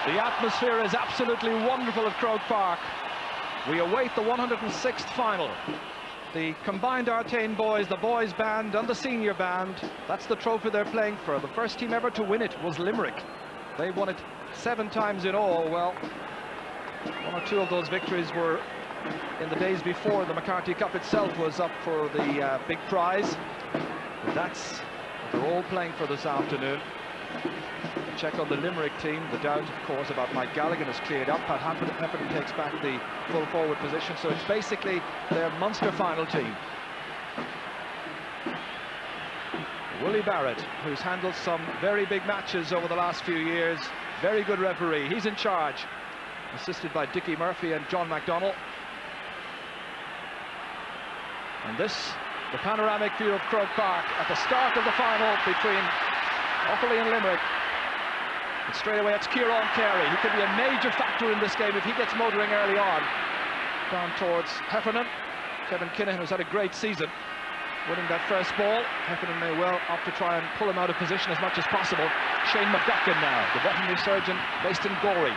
The atmosphere is absolutely wonderful at Croke Park. We await the 106th final. The combined Artane boys, the boys band and the senior band, that's the trophy they're playing for. The first team ever to win it was Limerick. They won it 7 times in all. Well, 1 or 2 of those victories were in the days before the McCarthy Cup itself was up for the big prize. But that's what they're all playing for this afternoon. Check on the Limerick team. The doubt, of course, about Mike Galligan is cleared up. Pat Heffernan takes back the full forward position. So it's basically their Munster final team. Willie Barrett, who's handled some very big matches over the last few years. Very good referee. He's in charge. Assisted by Dickie Murphy and John McDonnell. And this, the panoramic view of Croke Park at the start of the final between Offaly and Limerick. And straight away it's Kieran Carey. He could be a major factor in this game if he gets motoring early on. Down towards Heffernan. Kevin Kinahan, who's had a great season, winning that first ball. Heffernan may well opt to try and pull him out of position as much as possible. Shane McGuckin now, the veterinary surgeon based in Gorey,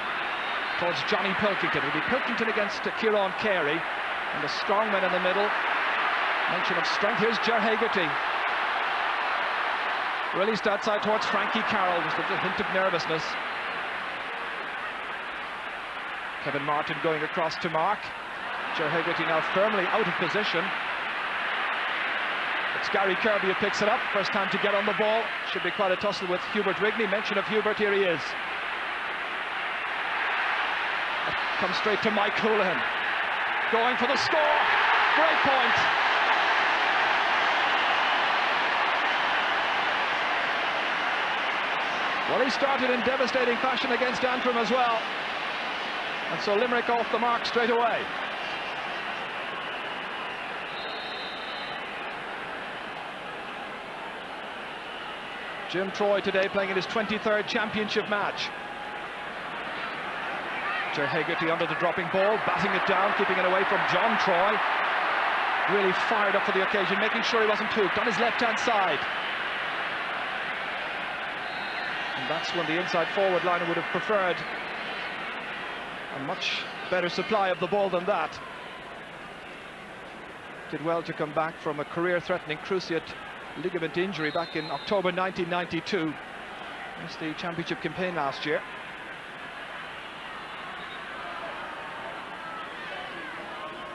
towards Johnny Pilkington. It'll be Pilkington against Kieran Carey, and the strongman in the middle. Mention of strength. Here's Ger Hegarty. Released outside towards Frankie Carroll, just a little hint of nervousness. Kevin Martin going across to Mark. Ger Hegarty now firmly out of position. It's Gary Kirby who picks it up. First time to get on the ball. Should be quite a tussle with Hubert Rigney. Mention of Hubert, here he is. Comes straight to Mike Houlihan. Going for the score. Great point. Well, he started in devastating fashion against Antrim as well. And so Limerick off the mark straight away. Jim Troy today playing in his 23rd championship match. Ger Hegarty under the dropping ball, batting it down, keeping it away from John Troy. Really fired up for the occasion, making sure he wasn't hooked on his left-hand side. And that's when the inside forward line would have preferred a much better supply of the ball than that. Did well to come back from a career-threatening cruciate ligament injury back in October 1992. Missed the championship campaign last year.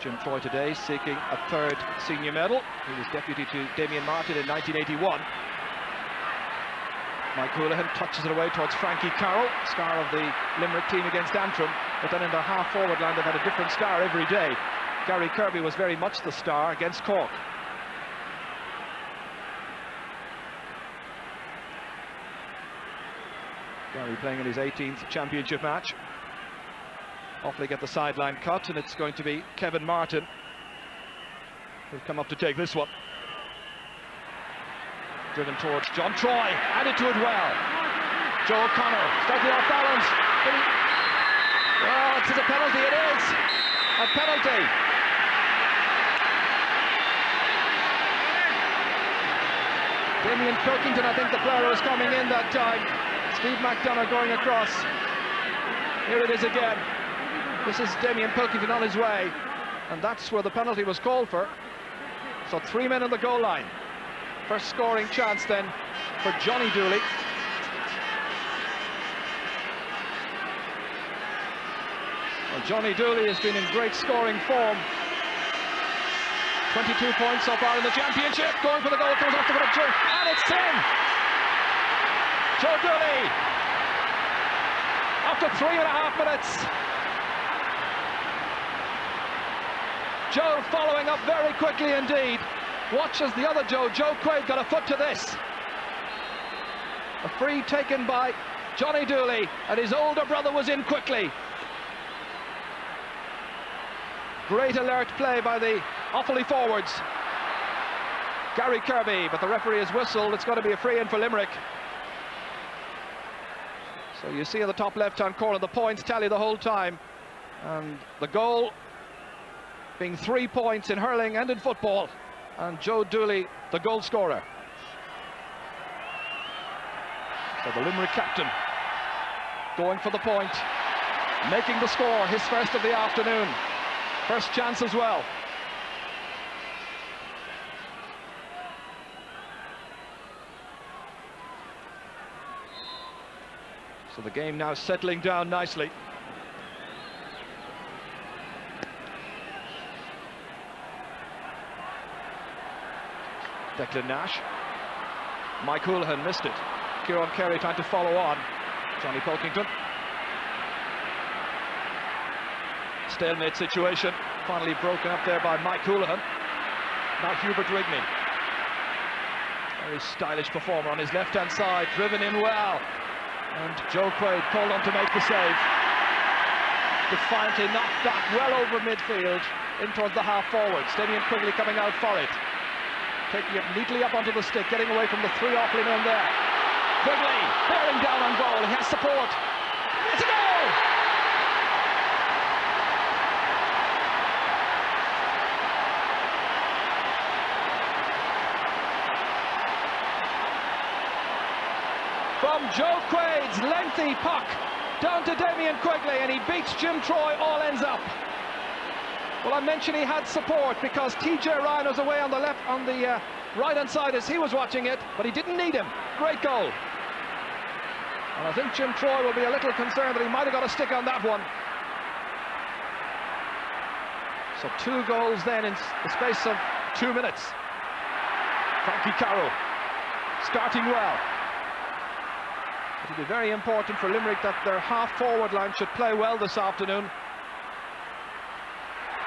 Jim Troy today seeking a 3rd senior medal. He was deputy to Damien Martin in 1981. Mike Houlihan touches it away towards Frankie Carroll, star of the Limerick team against Antrim. But then in their half-forward line, they've had a different star every day. Gary Kirby was very much the star against Cork. Gary playing in his 18th championship match. Offaly get the sideline cut, and it's going to be Kevin Martin who'll come up to take this one. Driven towards John Troy, added to it well. Joe O'Connor slightly off balance. Oh, it's a penalty, it is a penalty. Damien Pilkington, I think the player was coming in that time. Steve McDonough going across. Here it is again. This is Damien Pilkington on his way, and that's where the penalty was called for. So 3 men on the goal line. First scoring chance then for Johnny Dooley. Well, Johnny Dooley has been in great scoring form. 22 points so far in the championship. Going for the goal, comes off the foot of Joe, and it's in! Joe Dooley, after 3.5 minutes. Joe following up very quickly indeed. Watch as the other Joe Quaid, got a foot to this. A free taken by Johnny Dooley, and his older brother was in quickly. Great alert play by the Offaly forwards. Gary Kirby, but the referee has whistled. It's going to be a free in for Limerick. So you see in the top left-hand corner, the points tally the whole time. And the goal being 3 points in hurling and in football. And Joe Dooley, the goal scorer. So the Limerick captain going for the point, making the score, his first of the afternoon. First chance as well. So the game now settling down nicely. Declan Nash. Mike Houlihan missed it. Kieran Carey trying to follow on. Johnny Pilkington. Stalemate situation. Finally broken up there by Mike Houlihan. Now Hubert Rigney. Very stylish performer on his left-hand side. Driven in well. And Joe Quaid called on to make the save. Defiantly knocked back well over midfield in towards the half forwards. Damien Quigley coming out for it. Taking it neatly up onto the stick, getting away from the three Offaly men there. Quigley bearing down on goal. He has support. It's a goal! From Joe Quaid's lengthy puck down to Damien Quigley, and he beats Jim Troy, all ends up. Well, I mentioned he had support because TJ Ryan was away on the left, on the right-hand side as he was watching it, but he didn't need him. Great goal. And I think Jim Troy will be a little concerned that he might have got a stick on that one. So 2 goals then in the space of 2 minutes. Frankie Carroll starting well. It'll be very important for Limerick that their half-forward line should play well this afternoon.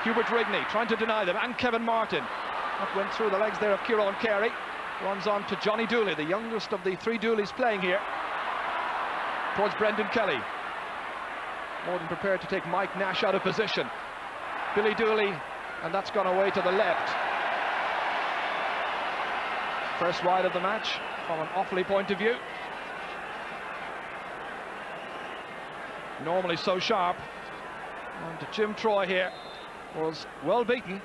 Hubert Rigney trying to deny them, and Kevin Martin. That went through the legs there of Kieran Carey. Runs on to Johnny Dooley, the youngest of the 3 Dooleys playing here. Towards Brendan Kelly. More than prepared to take Mike Nash out of position. Billy Dooley, and that's gone away to the left. First wide of the match from an Offaly point of view. Normally so sharp. And Jim Troy here was well beaten.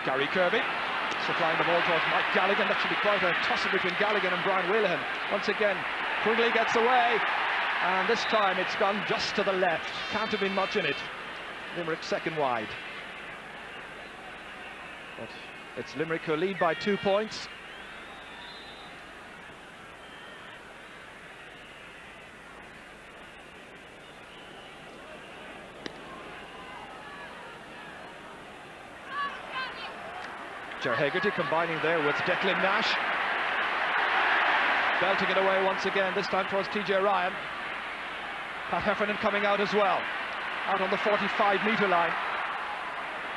Gary Kirby supplying the ball towards Mike Galligan. That should be quite a tussle between Galligan and Brian Whalehan. Once again, Quigley gets away, and this time it's gone just to the left. Can't have been much in it. Limerick second wide. But it's Limerick who lead by 2 points. Ger Hegarty combining there with Declan Nash. Belting it away once again, this time towards TJ Ryan. Pat Heffernan coming out as well. Out on the 45-metre line.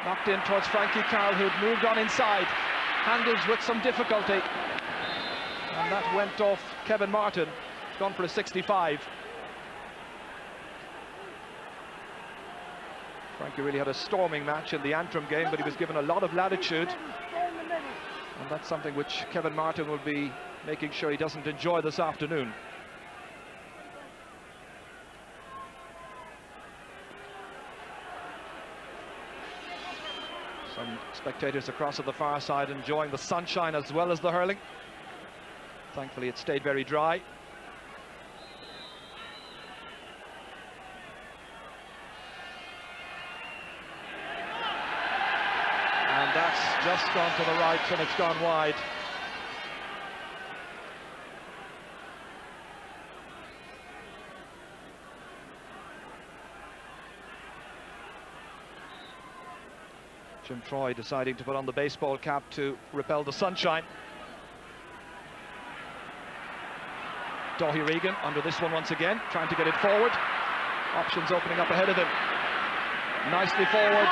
Knocked in towards Frankie Carroll, who'd moved on inside. Handles with some difficulty. And that went off Kevin Martin. Gone for a 65. Frankie really had a storming match in the Antrim game, but he was given a lot of latitude. And that's something which Kevin Martin will be making sure he doesn't enjoy this afternoon. Some spectators across at the far side enjoying the sunshine as well as the hurling. Thankfully it stayed very dry. And that's just gone to the right, and it's gone wide. Jim Troy deciding to put on the baseball cap to repel the sunshine. Dáithí Regan under this one once again, trying to get it forward. Options opening up ahead of him. Nicely forward,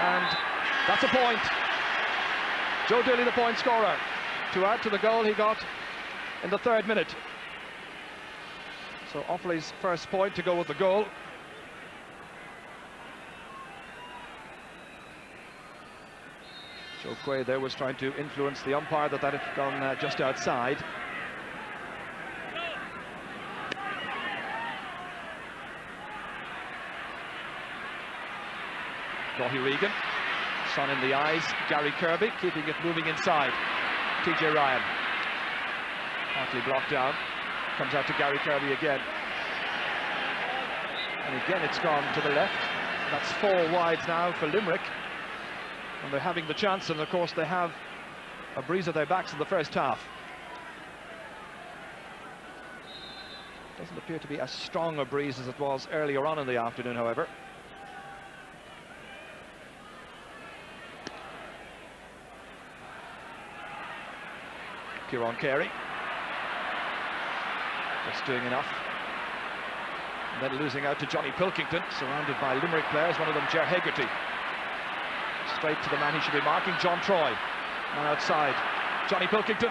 and that's a point. Joe Dooley, the point scorer, to add to the goal he got in the 3rd minute. So Offaly's first point to go with the goal. Joe Quaid there was trying to influence the umpire that had gone just outside. Dáithí Regan sun in the eyes. Gary Kirby keeping it moving inside. TJ Ryan. Partly blocked down. Comes out to Gary Kirby again. And again it's gone to the left. That's 4 wides now for Limerick. And they're having the chance, and of course they have a breeze at their backs in the first half. Doesn't appear to be as strong a breeze as it was earlier on in the afternoon, however. Kieran Carey. Just doing enough. And then losing out to Johnny Pilkington, surrounded by Limerick players, one of them Ger Hegarty. Straight to the man he should be marking, John Troy. Man outside, Johnny Pilkington.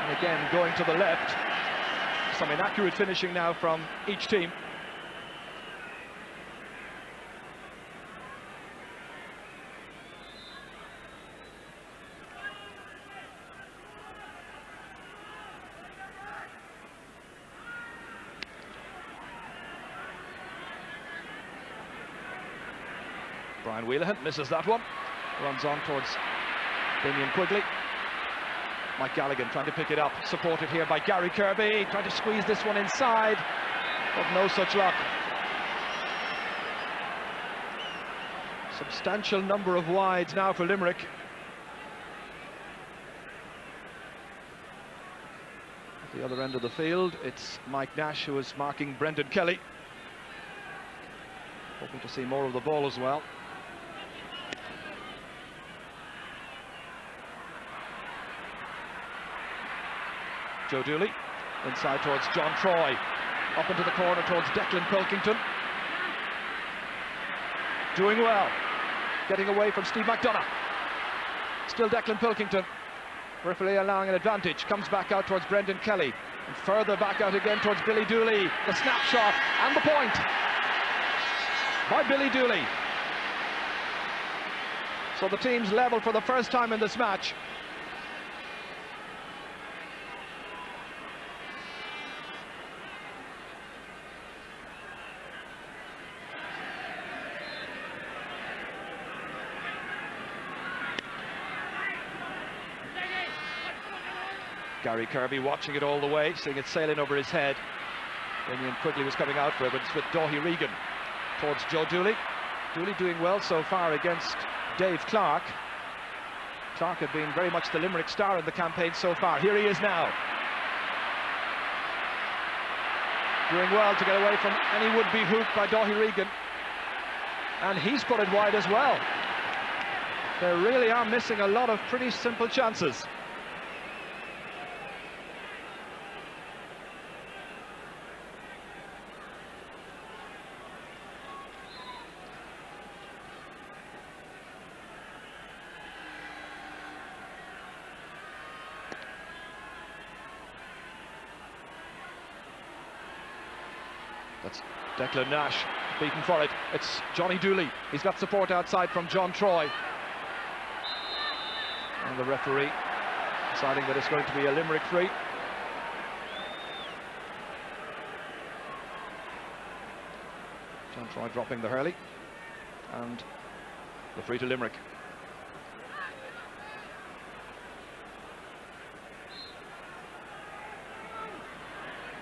And again going to the left. Some inaccurate finishing now from each team. Brian Wheelahan misses that one. Runs on towards Damien Quigley. Mike Galligan trying to pick it up, supported here by Gary Kirby, trying to squeeze this one inside, but no such luck. Substantial number of wides now for Limerick. At the other end of the field, it's Mike Nash who is marking Brendan Kelly. Hoping to see more of the ball as well. Joe Dooley, inside towards John Troy, up into the corner towards Declan Pilkington. Doing well, getting away from Steve McDonough. Still Declan Pilkington, referee allowing an advantage, comes back out towards Brendan Kelly, and further back out again towards Billy Dooley. The snapshot and the point by Billy Dooley. So the teams level for the first time in this match. Gary Kirby watching it all the way, seeing it sailing over his head. Damien Quigley was coming out for it, but it's with Dáithí Regan towards Joe Dooley. Dooley doing well so far against Dave Clark. Clark had been very much the Limerick star in the campaign so far. Here he is now. Doing well to get away from any would-be hoop by Dáithí Regan. And he's put it wide as well. They really are missing a lot of pretty simple chances. That's Declan Nash beaten for it. It's Johnny Dooley. He's got support outside from John Troy. And the referee deciding that it's going to be a Limerick free. John Troy dropping the hurley. And the free to Limerick.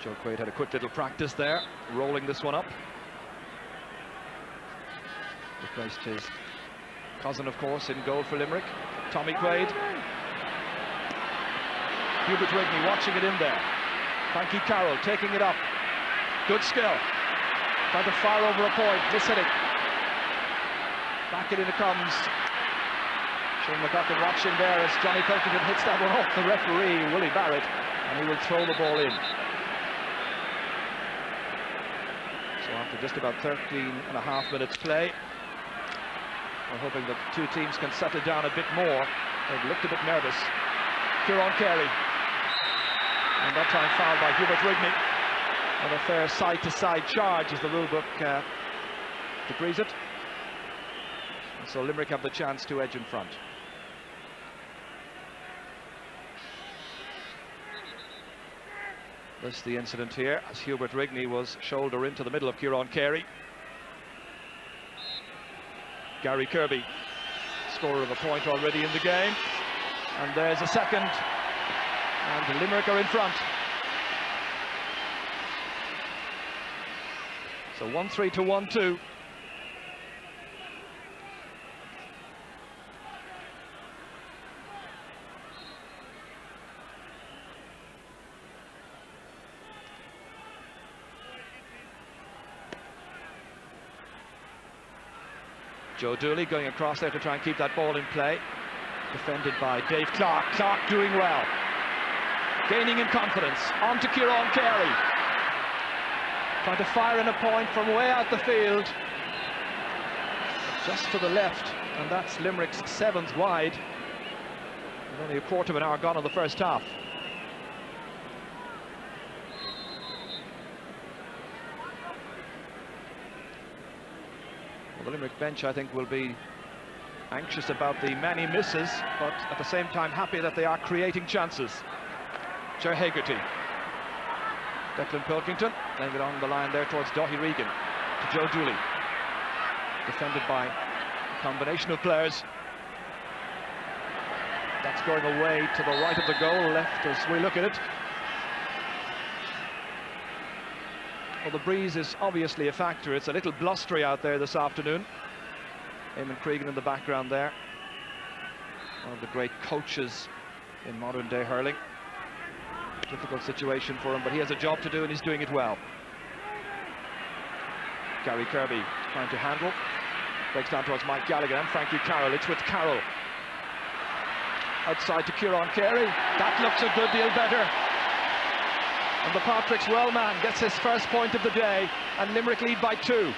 Joe Quaid had a quick little practice there, rolling this one up. Replaced his cousin, of course, in goal for Limerick, Tommy Quaid. Hubert Rigney watching it in there. Frankie Carroll taking it up. Good skill. Trying to fire over a point, mishitting. Back it in it comes. Shane McGuckin watching there as Johnny Pilkington hits that one off the referee, Willie Barrett, and he will throw the ball in. So after just about 13.5 minutes play, we're hoping that the two teams can settle down a bit more. They've looked a bit nervous. Kieran Carey. And that time fouled by Hubert Rigney. And a fair side-to-side charge as the rulebook decrees it. And so Limerick have the chance to edge in front. This is the incident here as Hubert Rigney was shoulder into the middle of Kieran Carey. Gary Kirby, scorer of a point already in the game. And there's a second. And Limerick are in front. So 1-3 to 1-2. Joe Dooley going across there to try and keep that ball in play. Defended by Dave Clark. Clark doing well. Gaining in confidence. On to Kieran Carey. Trying to fire in a point from way out the field. Just to the left. And that's Limerick's 7th wide. With only a quarter of an hour gone in the first half. Well, the Limerick bench, I think, will be anxious about the many misses, but at the same time happy that they are creating chances. Ger Hegarty. Declan Pilkington laying it on the line there towards Daithí Regan to Joe Dooley. Defended by a combination of players. That's going away to the right of the goal, left as we look at it. Well, the breeze is obviously a factor. It's a little blustery out there this afternoon. Eamon Cregan in the background there. One of the great coaches in modern day hurling. Difficult situation for him, but he has a job to do and he's doing it well. Gary Kirby trying to handle. Breaks down towards Mike Gallagher and Frankie Carroll. It's with Carroll. Outside to Kieran Carey. That looks a good deal better. And the Patrick's well man gets his first point of the day, and Limerick lead by 2.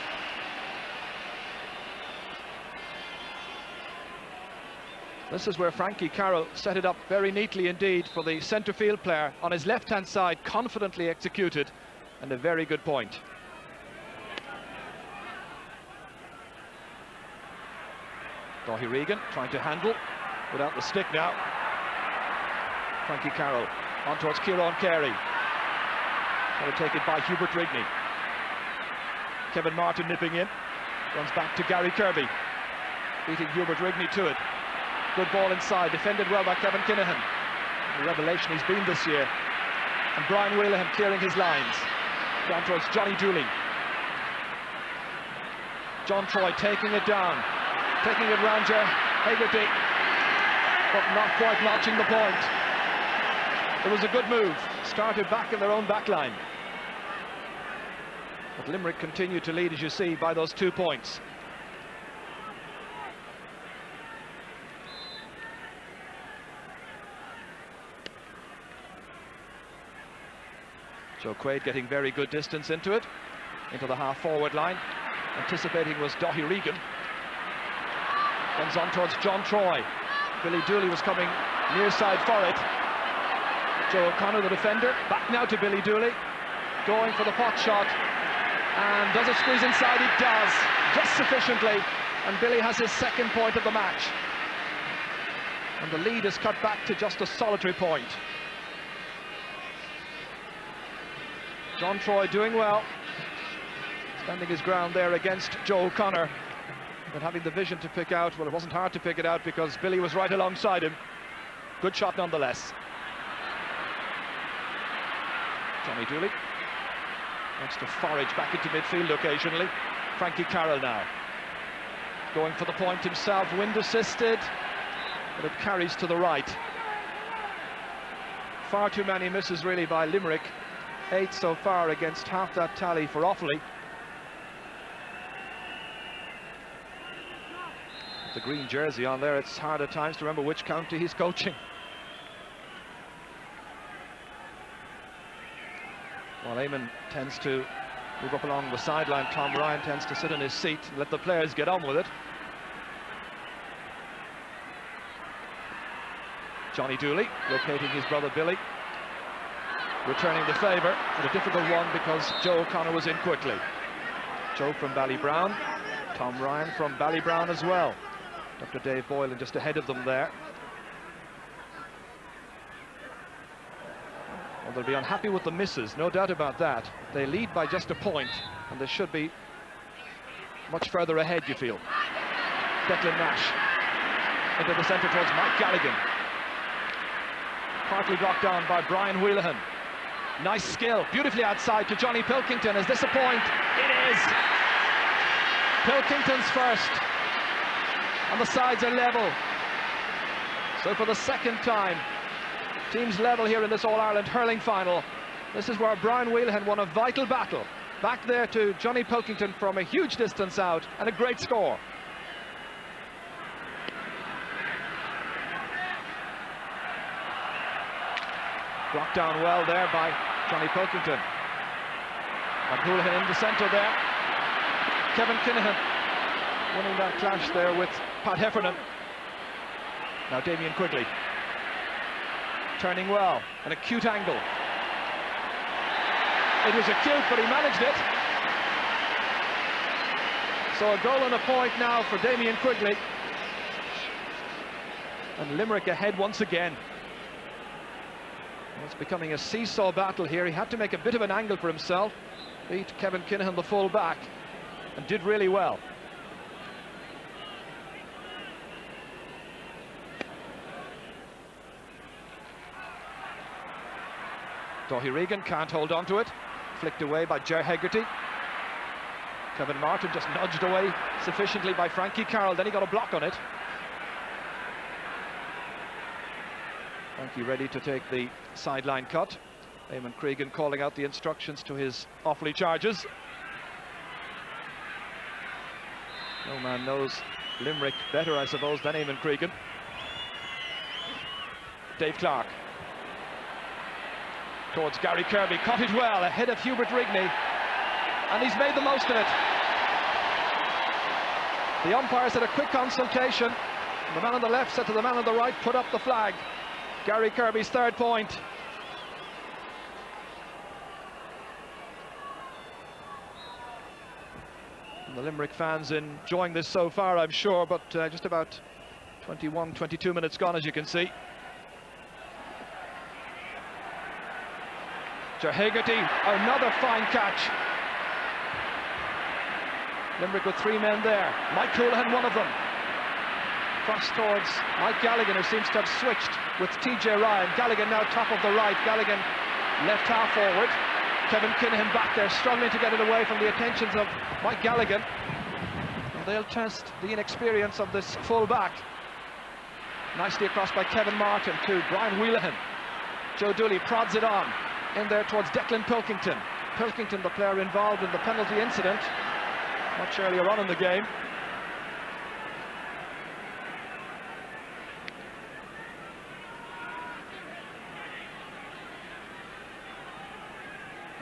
This is where Frankie Carroll set it up very neatly indeed for the centre field player on his left-hand side, confidently executed, and a very good point. Daithí Regan trying to handle without the stick now. Frankie Carroll on towards Kieran Carey. Trying to take it by Hubert Rigney. Kevin Martin nipping in. Runs back to Gary Kirby. Beating Hubert Rigney to it. Good ball inside. Defended well by Kevin Kinahan. The revelation he's been this year. And Brian Whelan clearing his lines. Down towards Johnny Dooley. John Troy taking it down. Taking it round Ger Hegarty. But not quite notching the point. It was a good move. Started back in their own back line. But Limerick continued to lead, as you see, by those 2 points. Joe Quaid getting very good distance into it, into the half-forward line. Anticipating was Daithí Regan. Comes on towards John Troy. Billy Dooley was coming near side for it. Joe O'Connor, the defender, back now to Billy Dooley. Going for the pot shot. And does it squeeze inside? It does, just sufficiently. And Billy has his second point of the match. And the lead is cut back to just a solitary point. John Troy doing well. Standing his ground there against Joe O'Connor. But having the vision to pick out, well, it wasn't hard to pick it out because Billy was right alongside him. Good shot nonetheless. Johnny Dooley wants to forage back into midfield occasionally. Frankie Carroll now. Going for the point himself, wind assisted, but it carries to the right. Far too many misses really by Limerick. 8 so far against half that tally for Offaly. The green jersey on there, it's hard at times to remember which county he's coaching. While Eamon tends to move up along the sideline, Tom Ryan tends to sit in his seat and let the players get on with it. Johnny Dooley locating his brother Billy, returning the favour, and a difficult one because Joe O'Connor was in quickly. Joe from Ballybrown, Tom Ryan from Ballybrown as well. Dr. Dave Boylan just ahead of them there. Well, they'll be unhappy with the misses, no doubt about that. They lead by just a point, and they should be much further ahead, you feel. Declan Nash into the centre towards Mike Galligan. Partly blocked down by Brian Wheelahan. Nice skill, beautifully outside to Johnny Pilkington. Is this a point? It is! Pilkington's first. And the sides are level. So for the second time, teams level here in this All-Ireland hurling final. This is where Brian Wheelahan won a vital battle. Back there to Johnny Pilkington from a huge distance out, and a great score. Blocked down well there by Johnny Pilkington. And Houlihan in the centre there. Kevin Kinahan winning that clash there with Pat Heffernan. Now Damien Quigley. Turning well, an acute angle. It was acute, but he managed it. So a goal and a point now for Damien Quigley. And Limerick ahead once again. It's becoming a seesaw battle here. He had to make a bit of an angle for himself. Beat Kevin Kinahan, the full back, and did really well. Dáithí Regan can't hold on to it. Flicked away by Ger Hegarty. Kevin Martin just nudged away sufficiently by Frankie Carroll. Then he got a block on it. Frankie ready to take the sideline cut. Eamon Cregan calling out the instructions to his Offaly charges. No man knows Limerick better, I suppose, than Eamon Cregan. Dave Clark. Towards Gary Kirby, caught it well, ahead of Hubert Rigney, and he's made the most of it. The umpires had a quick consultation. The man on the left said to the man on the right, put up the flag. Gary Kirby's third point. And the Limerick fans enjoying this so far, I'm sure, but just about 21, 22 minutes gone, as you can see. Ger Hegarty, another fine catch. Limerick with three men there. Mike Houlihan, one of them. Cross towards Mike Galligan, who seems to have switched with TJ Ryan. Galligan now top of the right. Galligan left half forward. Kevin Kinahan back there, struggling to get it away from the attentions of Mike Galligan. And they'll test the inexperience of this full back. Nicely across by Kevin Martin to Brian Wheelahan. Joe Dooley prods it on. In there towards Declan Pilkington. Pilkington, the player involved in the penalty incident much earlier on in the game.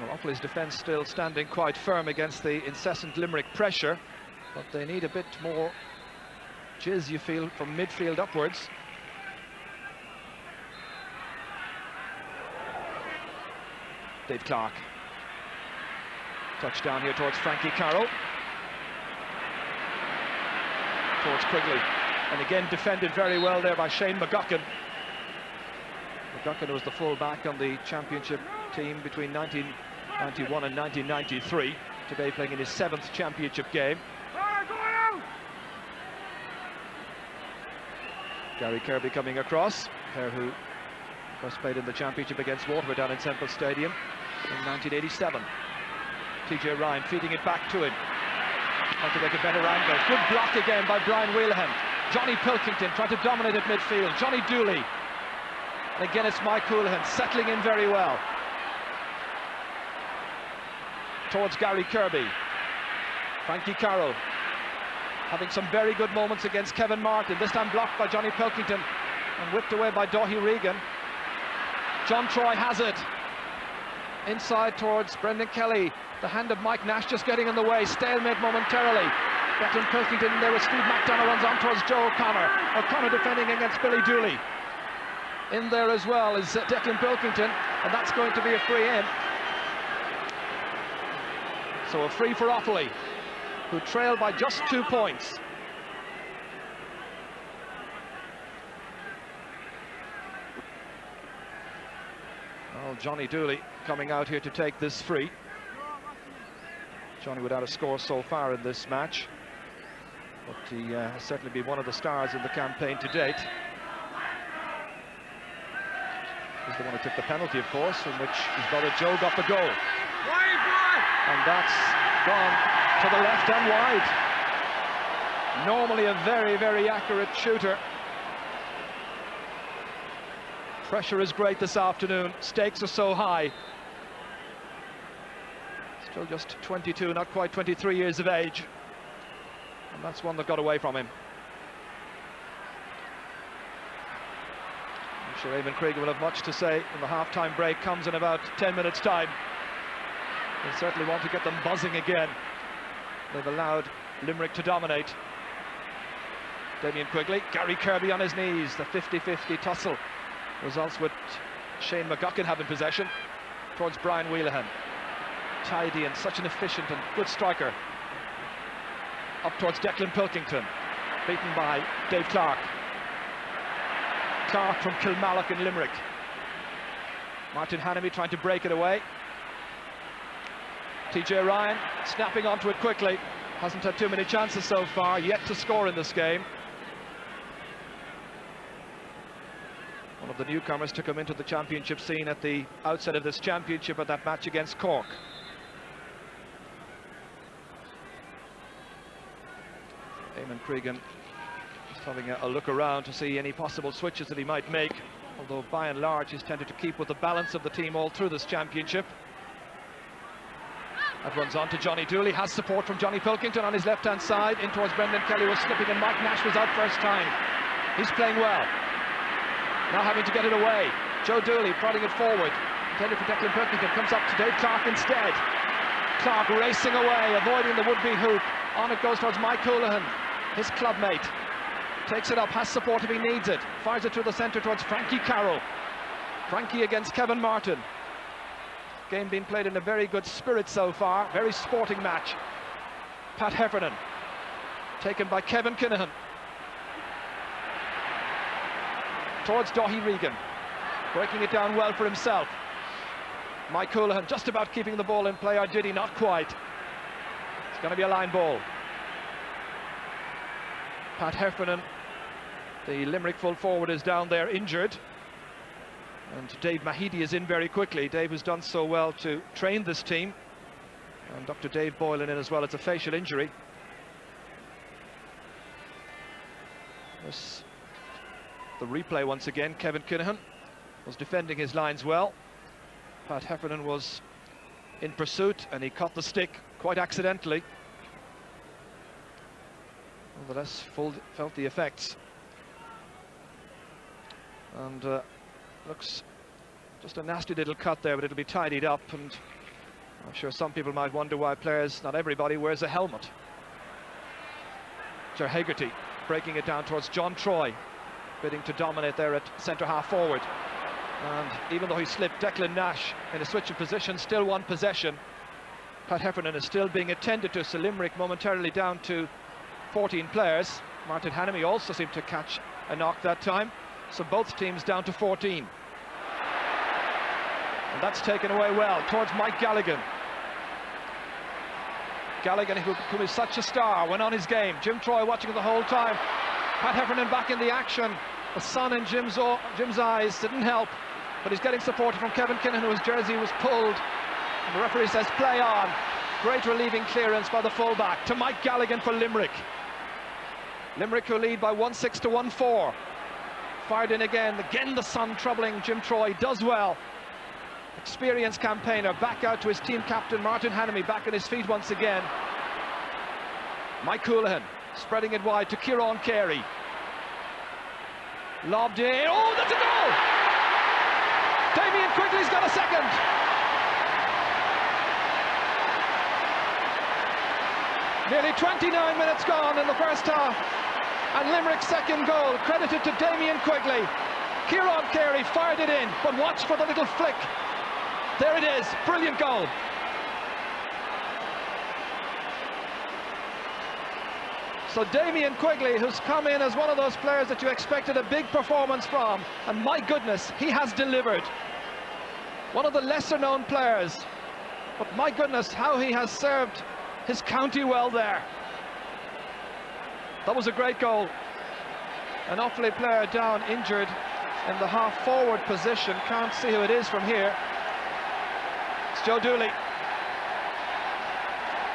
Well, Offaly's defence still standing quite firm against the incessant Limerick pressure, but they need a bit more jizz, you feel, from midfield upwards. Dave Clark. Touchdown here towards Frankie Carroll. Towards Quigley. And again defended very well there by Shane McGuckin. McGuckin was the full back on the championship team between 1991 and 1993. Today playing in his 7th championship game. Gary Kirby coming across. Player who first played in the championship against Waterford down in Semple Stadium in 1987. TJ Ryan feeding it back to him. Trying to make a better angle. Good block again by Brian Wheelahan. Johnny Pilkington trying to dominate at midfield. Johnny Dooley. And again it's Mike Houlihan settling in very well. Towards Gary Kirby. Frankie Carroll having some very good moments against Kevin Martin. This time blocked by Johnny Pilkington and whipped away by Dáithí Regan. John Troy has it. Inside towards Brendan Kelly. The hand of Mike Nash just getting in the way. Stalemate momentarily. Declan Pilkington there with Steve McDonough, runs on towards Joe O'Connor. O'Connor defending against Billy Dooley. In there as well is Declan Pilkington, and that's going to be a free in. So a free for Offaly, who trail by just 2 points. Well, Johnny Dooley coming out here to take this free. Johnny without a score so far in this match. but he has certainly been one of the stars in the campaign to date. He's the one who took the penalty, of course, in which his brother Joe got the goal. And that's gone to the left and wide. Normally a very, very accurate shooter. Pressure is great this afternoon. Stakes are so high. Still just 22, not quite 23 years of age. And that's one that got away from him. I'm sure Eamon Krieger will have much to say when the half-time break comes in about 10 minutes' time. They certainly want to get them buzzing again. They've allowed Limerick to dominate. Damien Quigley, Gary Kirby on his knees. The 50-50 tussle results with Shane McGuckin having possession towards Brian Wheelahan. Tidy and such an efficient and good striker. Up towards Declan Pilkington, beaten by Dave Clark. Clark from Kilmallock in Limerick. Martin Hannamy trying to break it away. TJ Ryan snapping onto it quickly. Hasn't had too many chances so far, yet to score in this game. One of the newcomers to come into the championship scene at the outset of this championship at that match against Cork. Eamon Cregan just having a look around to see any possible switches that he might make, although by and large he's tended to keep with the balance of the team all through this championship. That runs on to Johnny Dooley, has support from Johnny Pilkington on his left-hand side, in towards Brendan Kelly, was slipping, and Mike Nash was out first time. He's playing well. Now having to get it away. Joe Dooley prodding it forward. Intended for Declan Pilkington, comes up to Dave Clark instead. Clark racing away, avoiding the would-be hoop. On it goes towards Mike Houlihan, his clubmate. Takes it up, has support if he needs it. Fires it through the centre towards Frankie Carroll. Frankie against Kevin Martin. Game being played in a very good spirit so far, very sporting match. Pat Heffernan, taken by Kevin Kinahan. Towards Daithí Regan, breaking it down well for himself. Mike Houlihan just about keeping the ball in play, or did he? Not quite. It's going to be a line ball. Pat Heffernan, the Limerick full forward, is down there injured. And Dave Mahidi is in very quickly. Dave has done so well to train this team. And Dr. Dave Boylan in as well. It's a facial injury. There's the replay once again. Kevin Kinahan was defending his lines well. Pat Heffernan was in pursuit and he caught the stick quite accidentally. Nevertheless, felt the effects. And looks just a nasty little cut there, but it'll be tidied up, and I'm sure some people might wonder why players, not everybody, wears a helmet. Ger Hegarty breaking it down towards John Troy, bidding to dominate there at centre half forward. And even though he slipped, Declan Nash in a switch of position, still one possession. Pat Heffernan is still being attended to, so Limerick momentarily down to 14 players. Martin Hannamy also seemed to catch a knock that time. So both teams down to 14. And that's taken away well towards Mike Galligan. Galligan, who is such a star, went on his game. Jim Troy watching the whole time. Pat Heffernan back in the action. The sun in Jim's eyes didn't help, but he's getting support from Kevin Kinahan, whose jersey was pulled. And the referee says play on. Great relieving clearance by the fullback to Mike Galligan for Limerick. Limerick who lead by 1-6 to 1-4. Fired in again the sun troubling Jim Troy, does well. Experienced campaigner, back out to his team captain Martin Hannamy, back on his feet once again. Mike Houlihan spreading it wide to Kieran Carey. Lobbed in, oh, that's a goal! Damien Quigley's got a second. Nearly 29 minutes gone in the first half. And Limerick's second goal, credited to Damien Quigley. Kieran Carey fired it in, but watch for the little flick. There it is, brilliant goal. So Damien Quigley, who's come in as one of those players that you expected a big performance from, and my goodness, he has delivered. One of the lesser known players, but my goodness, how he has served his county well there. That was a great goal. An Offaly player down injured in the half-forward position. Can't see who it is from here. It's Joe Dooley.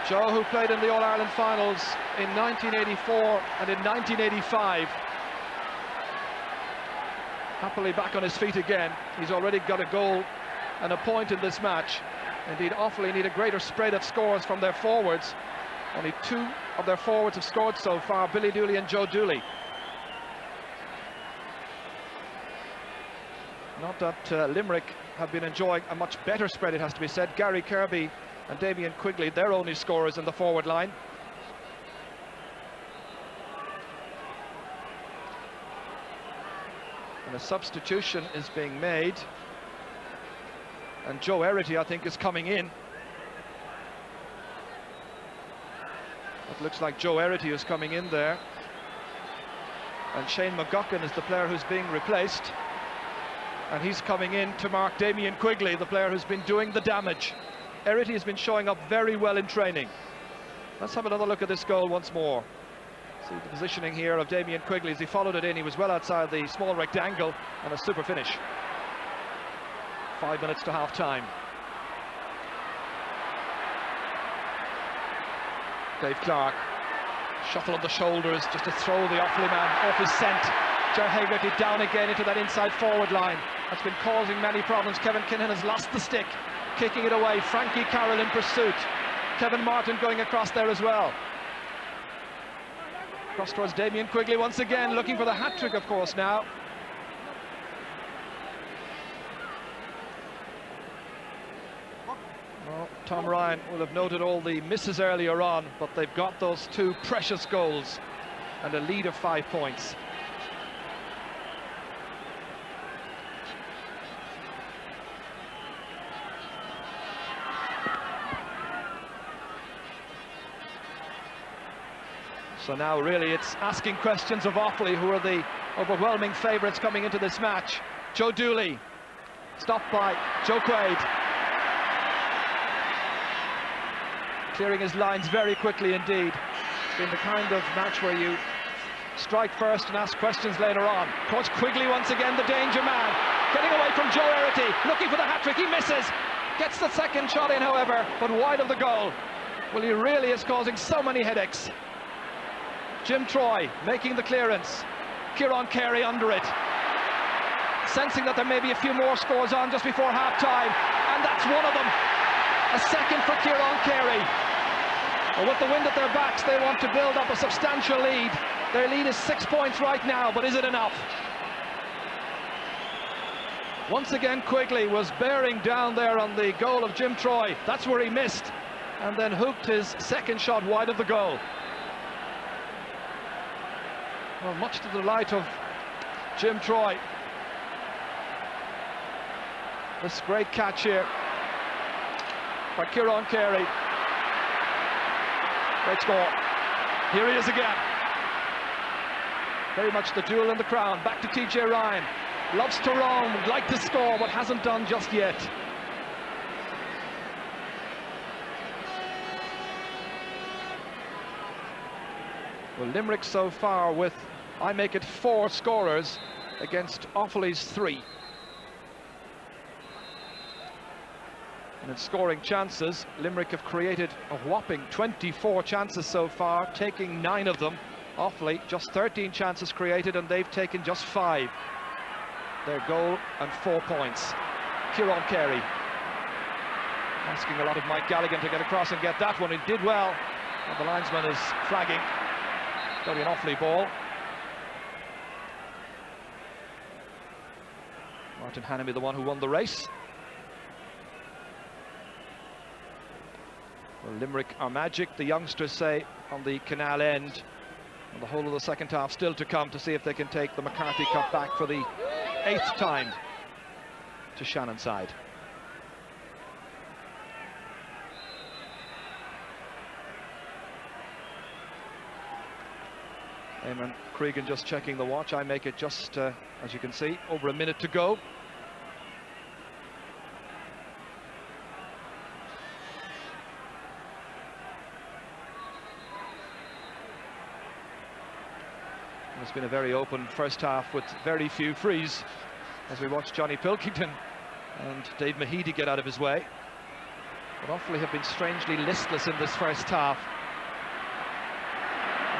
Joe, who played in the All-Ireland Finals in 1984 and in 1985. Happily back on his feet again. He's already got a goal and a point in this match. Indeed, Offaly need a greater spread of scores from their forwards. Only 2 of their forwards have scored so far, Billy Dooley and Joe Dooley. Not that Limerick have been enjoying a much better spread, it has to be said. Gary Kirby and Damien Quigley, their only scorers in the forward line. And a substitution is being made. And Joe Erity, I think, is coming in. It looks like Joe Erity is coming in there. And Shane McGuckin is the player who's being replaced. And he's coming in to mark Damien Quigley, the player who's been doing the damage. Erity has been showing up very well in training. Let's have another look at this goal once more. See the positioning here of Damien Quigley as he followed it in. He was well outside the small rectangle, and a super finish. 5 minutes to half-time. Dave Clark, shuffle of the shoulders just to throw the Offaly man off his scent. Ger Hegarty down again into that inside forward line. That's been causing many problems. Kevin Kinnan has lost the stick, kicking it away. Frankie Carroll in pursuit. Kevin Martin going across there as well. Cross towards Damien Quigley once again, looking for the hat-trick, of course, now. Well, Tom Ryan will have noted all the misses earlier on, but they've got those 2 precious goals and a lead of 5 points. So now really it's asking questions of Offaly, who are the overwhelming favourites coming into this match. Joe Dooley, stopped by Joe Quaid. Clearing his lines very quickly indeed. It's been the kind of match where you strike first and ask questions later on. Towards Quigley once again, the danger man. Getting away from Joe Erity, looking for the hat-trick, he misses. Gets the second shot in, however, but wide of the goal. Well, he really is causing so many headaches. Jim Troy making the clearance. Kieran Carey under it. Sensing that there may be a few more scores on just before half-time, and that's one of them. A second for Kieran Carey. Well, with the wind at their backs, they want to build up a substantial lead. Their lead is 6 points right now, but is it enough? Once again, Quigley was bearing down there on the goal of Jim Troy. That's where he missed, and then hooked his second shot wide of the goal. Well, much to the delight of Jim Troy. This great catch here by Kieran Carey. Great score. Here he is again. Very much the jewel in the crown. Back to TJ Ryan. Loves to roam, would like to score, but hasn't done just yet. Well, Limerick so far with, I make it 4 scorers against Offaly's 3. And in scoring chances, Limerick have created a whopping 24 chances so far, taking 9 of them. Offaly, just 13 chances created, and they've taken just 5. Their goal and 4 points. Kieran Carey asking a lot of Mike Galligan to get across and get that one. He did well, and the linesman is flagging. It's going to be an Offaly ball. Martin Hannamy, the one who won the race. Well, Limerick are magic, the youngsters say, on the canal end. And the whole of the second half still to come to see if they can take the McCarthy Cup back for the 8th time to Shannon side. Eamon Cregan just checking the watch. I make it just, as you can see, over a minute to go. It's been a very open first half with very few frees as we watch Johnny Pilkington and Dave Mahidi get out of his way. But Offaly have been strangely listless in this first half.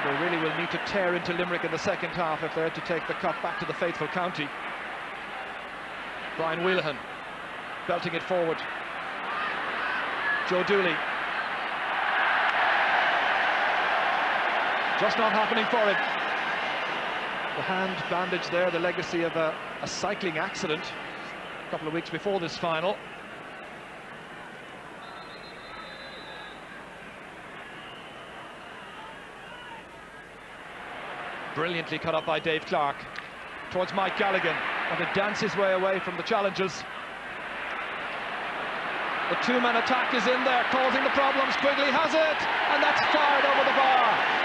They really will need to tear into Limerick in the second half if they're to take the cup back to the faithful county. Brian Wheelahan belting it forward. Joe Dooley. Just not happening for him. The hand bandage there, the legacy of a cycling accident a couple of weeks before this final. Brilliantly cut up by Dave Clark. Towards Mike Galligan, and to dance his way away from the challenges. The two-man attack is in there, causing the problems. Quigley has it, and that's fired over the bar.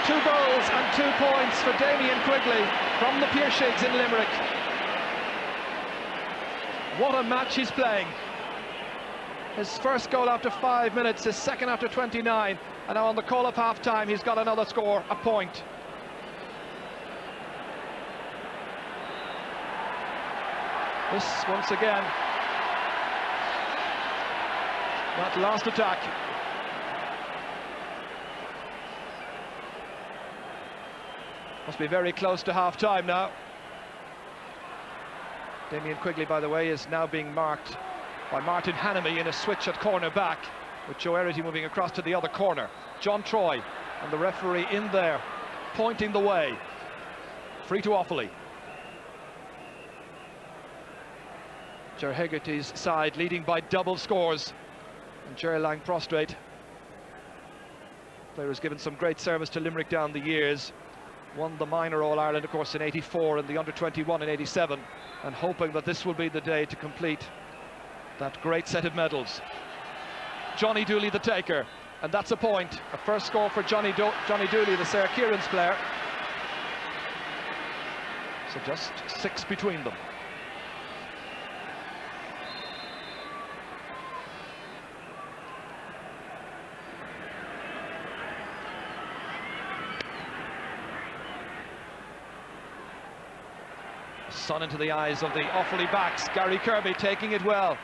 2 goals and 2 points for Damien Quigley from the Piershigs in Limerick. What a match he's playing. His first goal after 5 minutes, his second after 29, and now on the call of half-time he's got another score, a point. This, once again, that last attack. Must be very close to half-time now. Damien Quigley, by the way, is now being marked by Martin Hannamy in a switch at corner back, with Joe Erity moving across to the other corner. John Troy and the referee in there, pointing the way. Free to Offaly. Ger Hegarty's side leading by double scores, and Ger lying prostrate. Player has given some great service to Limerick down the years. Won the minor All-Ireland, of course, in '84 and the under-21 in '87, and hoping that this will be the day to complete that great set of medals. Johnny Dooley the taker, and that's a point. A first score for Johnny Dooley, the Sarah Kieran's player. So just 6 between them. Sun into the eyes of the Offaly backs. Gary Kirby taking it well.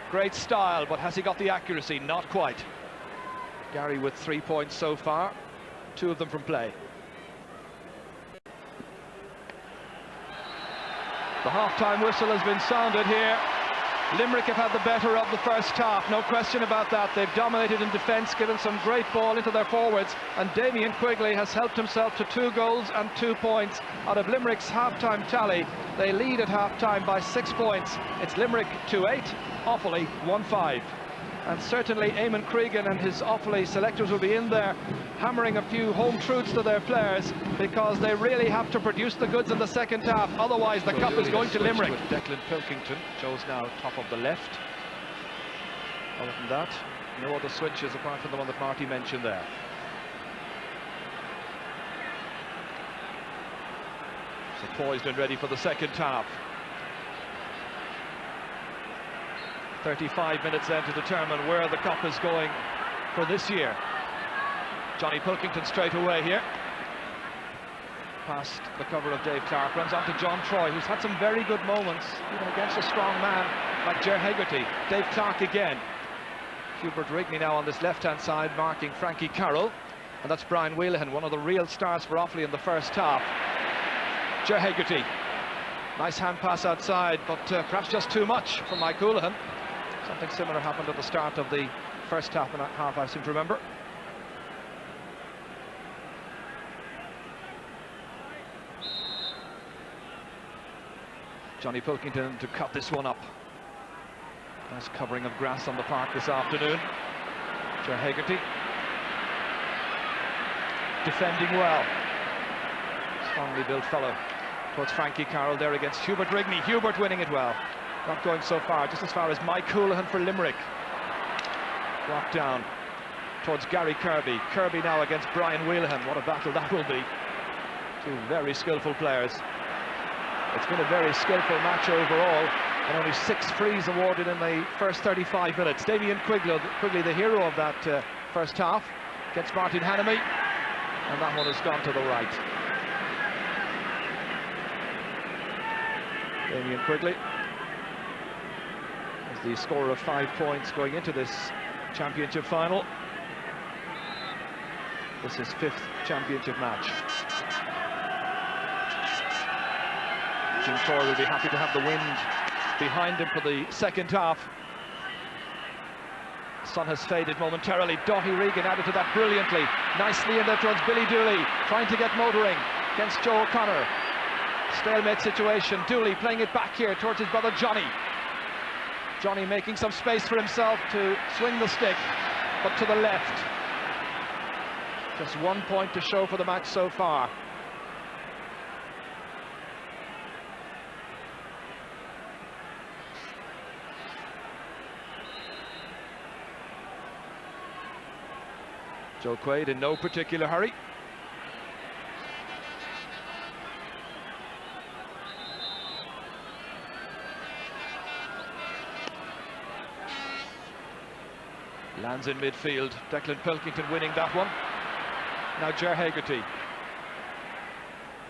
Great style, but has he got the accuracy? Not quite. Gary with 3 points so far, 2 of them from play. The half-time whistle has been sounded here. Limerick have had the better of the first half, no question about that. They've dominated in defence, given some great ball into their forwards, and Damien Quigley has helped himself to 2 goals and 2 points out of Limerick's half-time tally. They lead at half-time by 6 points. It's Limerick 2-8, Offaly 1-5. And certainly Eamon Cregan and his Offaly selectors will be in there hammering a few home truths to their players, because they really have to produce the goods in the second half, otherwise the cup is going to Limerick. With Declan Pilkington. Joe's now top of the left. Other than that, no other switches apart from the one that Marty mentioned there. So poised and ready for the second half. 35 minutes then to determine where the cup is going for this year. Johnny Pilkington straight away here. Past the cover of Dave Clark, runs on to John Troy, who's had some very good moments, even against a strong man like Ger Hegarty. Dave Clark again. Hubert Rigney now on this left-hand side, marking Frankie Carroll. And that's Brian Wheelahan, one of the real stars for Offaly in the first half. Ger Hegarty. Nice hand pass outside, but perhaps just too much for Mike Houlihan. Something similar happened at the start of the first half, I seem to remember. Johnny Pilkington to cut this one up. Nice covering of grass on the park this afternoon. Ger Hegarty defending well. Strongly built fellow towards Frankie Carroll there against Hubert Rigney. Hubert winning it well. Not going so far, just as far as Mike Houlihan for Limerick. Blocked down towards Gary Kirby. Kirby now against Brian Wheelahan. What a battle that will be. 2 very skillful players. It's been a very skillful match overall, and only 6 frees awarded in the first 35 minutes. Damien Quigley, the hero of that first half, against Martin Hannamy, and that one has gone to the right. Damien Quigley is the scorer of 5 points going into this championship final. This is 5th championship match. Jim Troy will be happy to have the wind behind him for the second half. The sun has faded momentarily. Doughty Regan added to that brilliantly. Nicely in there towards Billy Dooley, trying to get motoring against Joe O'Connor. Stalemate situation. Dooley playing it back here towards his brother Johnny. Johnny making some space for himself to swing the stick, but to the left. Just 1 point to show for the match so far. Joe Quaid in no particular hurry. Lands in midfield. Declan Pilkington winning that one. Now Ger Hegarty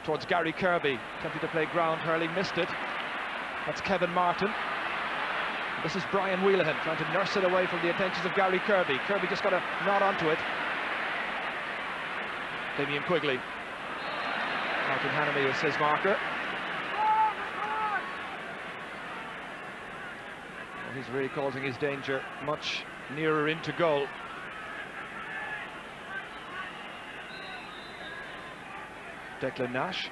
towards Gary Kirby, attempting to play ground hurling, missed it. That's Kevin Martin. This is Brian Wheelahan trying to nurse it away from the attentions of Gary Kirby. Kirby just got a nod onto it. Damien Quigley. Martin Hannamy is his marker. And he's really causing his danger much nearer into goal. Declan Nash.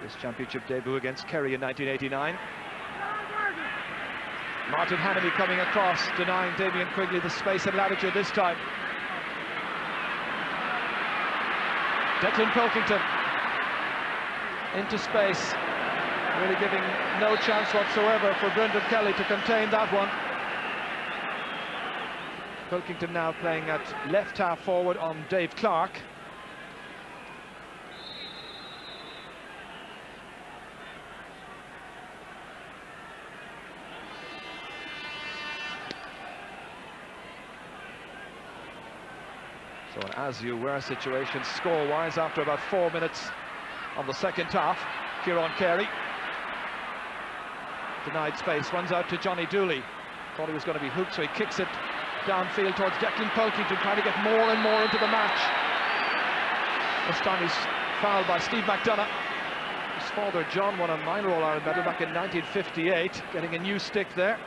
His championship debut against Kerry in 1989. Martin Hannamy coming across, denying Damien Quigley the space and latitude this time. Declan Pilkington into space, really giving no chance whatsoever for Brendan Kelly to contain that one. Pilkington now playing at left half forward on Dave Clark. So an as-you-were situation score-wise after about 4 minutes on the second half. Kieran Carey. Denied space, runs out to Johnny Dooley. Thought he was going to be hooked, so he kicks it downfield towards Declan Pilkington, trying to get more and more into the match. This time he's fouled by Steve McDonough. His father John won a minor All-Ireland medal back in 1958, getting a new stick there.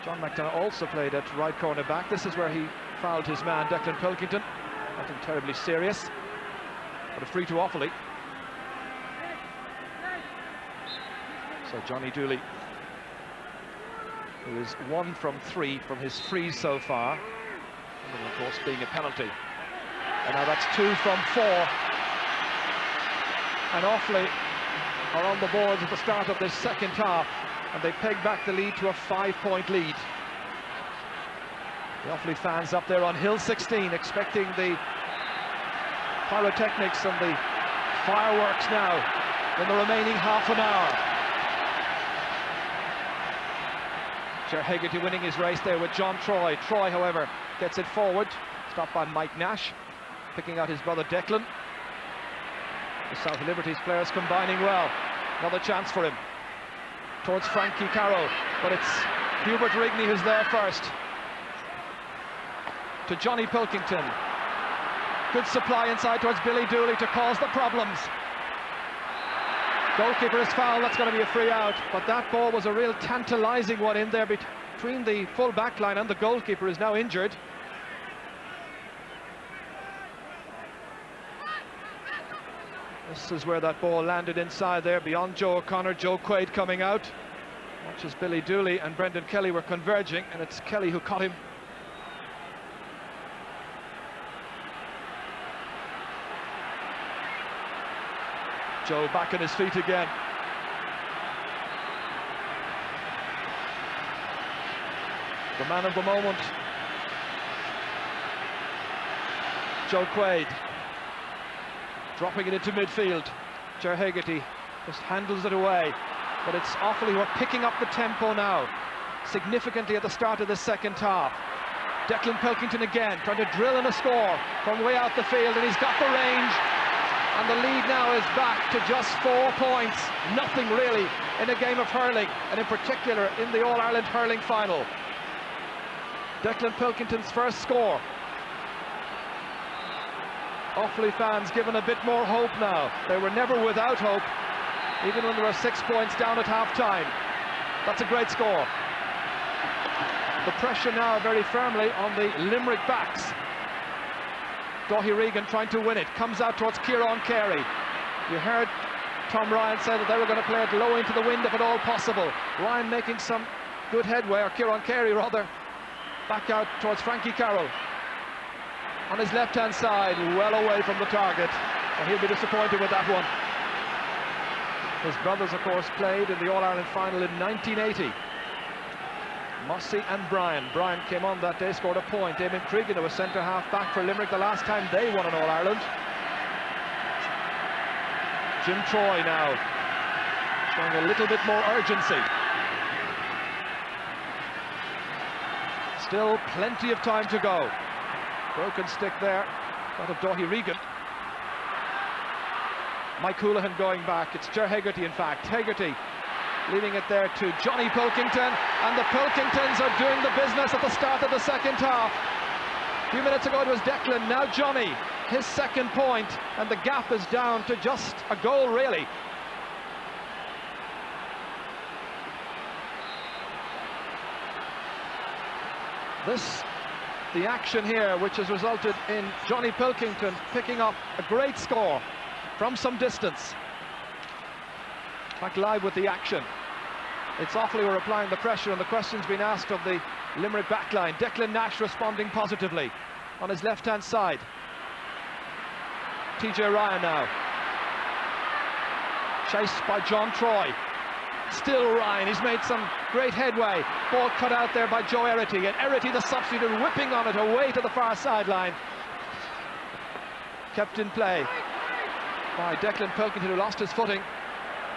John McDonough also played at right corner back. This is where he fouled his man Declan Pilkington. Nothing terribly serious, but a free to Offaly. So Johnny Dooley, who is 1 from 3 from his frees so far, and of course being a penalty. And now that's 2 from 4. And Offaly are on the boards at the start of this second half, and they peg back the lead to a 5-point lead. The Offaly fans up there on Hill 16 expecting the pyrotechnics and the fireworks now in the remaining half an hour. Ger Hegarty winning his race there with John Troy. Troy, however, gets it forward, stopped by Mike Nash, picking out his brother Declan. The South Liberties players combining well. Another chance for him towards Frankie Carroll, but it's Hubert Rigney who's there first. To Johnny Pilkington. Good supply inside towards Billy Dooley to cause the problems. Goalkeeper is fouled, that's going to be a free out, but that ball was a real tantalising one in there between the full back line, and the goalkeeper is now injured. This is where that ball landed inside there, beyond Joe O'Connor. Joe Quaid coming out. Watch as Billy Dooley and Brendan Kelly were converging, and it's Kelly who caught him. Joe back on his feet again. The man of the moment, Joe Quaid, dropping it into midfield. Ger Hegarty just handles it away, but it's Offaly who are picking up the tempo now, significantly at the start of the second half. Declan Pilkington again, trying to drill in a score from way out the field, and he's got the range. And the lead now is back to just 4 points. Nothing really in a game of hurling, and in particular in the All-Ireland hurling final. Declan Pilkington's first score. Offaly fans given a bit more hope now. They were never without hope, even when there were 6 points down at half-time. That's a great score. The pressure now very firmly on the Limerick backs. Dáithí Regan trying to win it, comes out towards Ciarán Carey. You heard Tom Ryan say that they were going to play it low into the wind if at all possible. Ryan making some good headway, or Ciarán Carey rather, back out towards Frankie Carroll. On his left-hand side, well away from the target, and he'll be disappointed with that one. His brothers, of course, played in the All-Ireland final in 1980. Mossy and Brian. Brian came on that day, scored a point. Eamon Cregan, who was centre-half back for Limerick the last time they won an All-Ireland. Jim Troy now showing a little bit more urgency. Still plenty of time to go. Broken stick there, that of Dáithí Regan. Mike Houlihan going back. It's Ger Hegarty, in fact. Hegarty leaving it there to Johnny Pilkington, and the Pilkingtons are doing the business at the start of the second half. A few minutes ago it was Declan, now Johnny, his second point, and the gap is down to just a goal really. The action here, which has resulted in Johnny Pilkington picking up a great score from some distance. Back live with the action. It's Offaly who are applying the pressure, and the question's been asked of the Limerick backline. Declan Nash responding positively on his left-hand side. TJ Ryan now. Chased by John Troy. Still Ryan, he's made some great headway. Ball cut out there by Joe Erity, and Erity, the substitute, whipping on it away to the far sideline. Kept in play by Declan Pilkington, who lost his footing.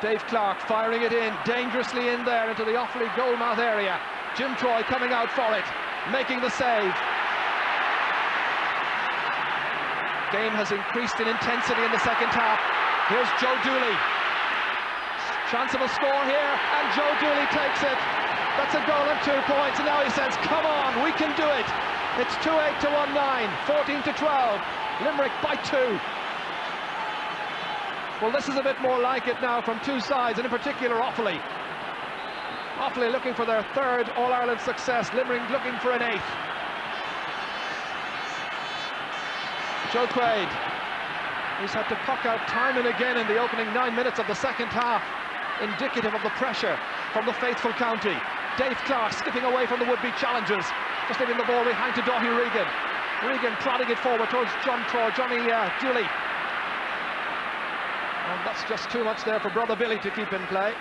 Dave Clark firing it in, dangerously in there into the Offaly goalmouth area. Jim Troy coming out for it, making the save. Game has increased in intensity in the second half. Here's Joe Dooley. Chance of a score here, and Joe Dooley takes it. That's a goal and 2 points, and now he says, come on, we can do it. It's 2-8 to 1-9, 14 to 12. Limerick by 2. Well, this is a bit more like it now from two sides, and in particular Offaly. Offaly looking for their third All-Ireland success, Limerick looking for an 8th. Joe Quaid, he's had to puck out time and again in the opening 9 minutes of the second half, indicative of the pressure from the faithful county. Dave Clark skipping away from the would-be challengers, just leaving the ball behind to Dáithí Regan. Regan prodding it forward towards Johnny Dooley. And that's just too much there for brother Billy to keep in play.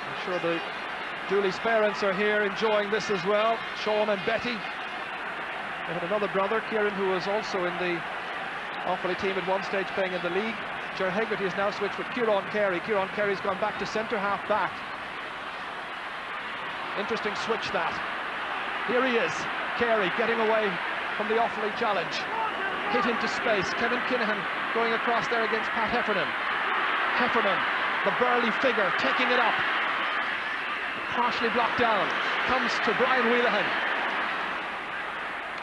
I'm sure the Dooley's parents are here enjoying this as well. Sean and Betty. They had another brother, Kieran, who was also in the Offaly team at one stage playing in the league. Ger Hegarty has now switched with Ciarán Carey. Ciarán Carey's gone back to centre-half back. Interesting switch that. Here he is, Carey getting away from the Offaly challenge. Hit into space. Kevin Kinahan going across there against Pat Heffernan. Heffernan, the burly figure, taking it up. Partially blocked down. Comes to Brian Wheelahan.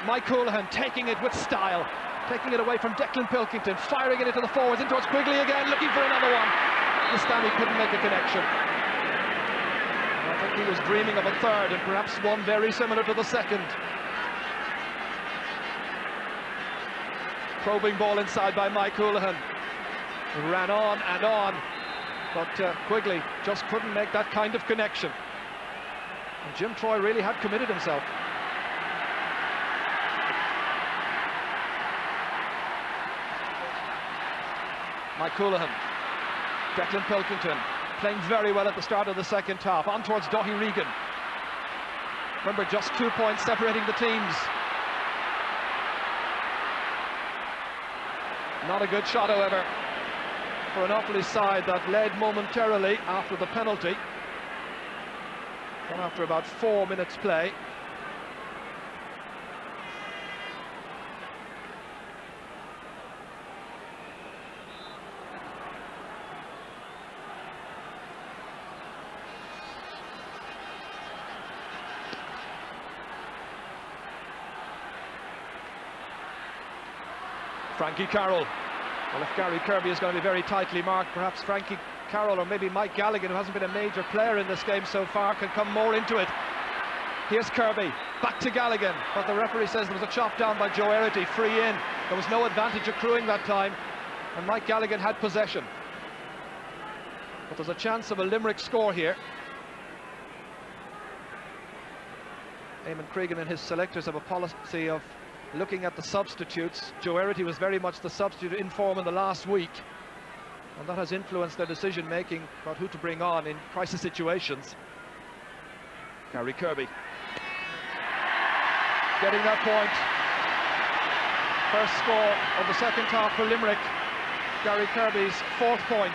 Mike Houlihan taking it with style. Taking it away from Declan Pilkington. Firing it into the forwards, in towards Quigley again, looking for another one. This time he couldn't make a connection. I think he was dreaming of a third, and perhaps one very similar to the second. Probing ball inside by Mike Houlihan. He ran on and on, but Quigley just couldn't make that kind of connection. And Jim Troy really had committed himself. Mike Houlihan, Declan Pilkington playing very well at the start of the second half, on towards Dáithí Regan. Remember, just 2 points separating the teams. Not a good shot, however, for an Offaly side that led momentarily after the penalty. And after about 4 minutes play. Frankie Carroll. Well, if Gary Kirby is going to be very tightly marked, perhaps Frankie Carroll or maybe Mike Galligan, who hasn't been a major player in this game so far, can come more into it. Here's Kirby, back to Galligan, but the referee says there was a chop down by Joe Erity, free in. There was no advantage accruing that time, and Mike Galligan had possession. But there's a chance of a Limerick score here. Eamon Cregan and his selectors have a policy of looking at the substitutes. Joe Erity was very much the substitute in form in the last week, and that has influenced their decision making about who to bring on in crisis situations. Gary Kirby getting that point. First score of the second half for Limerick. Gary Kirby's 4th point.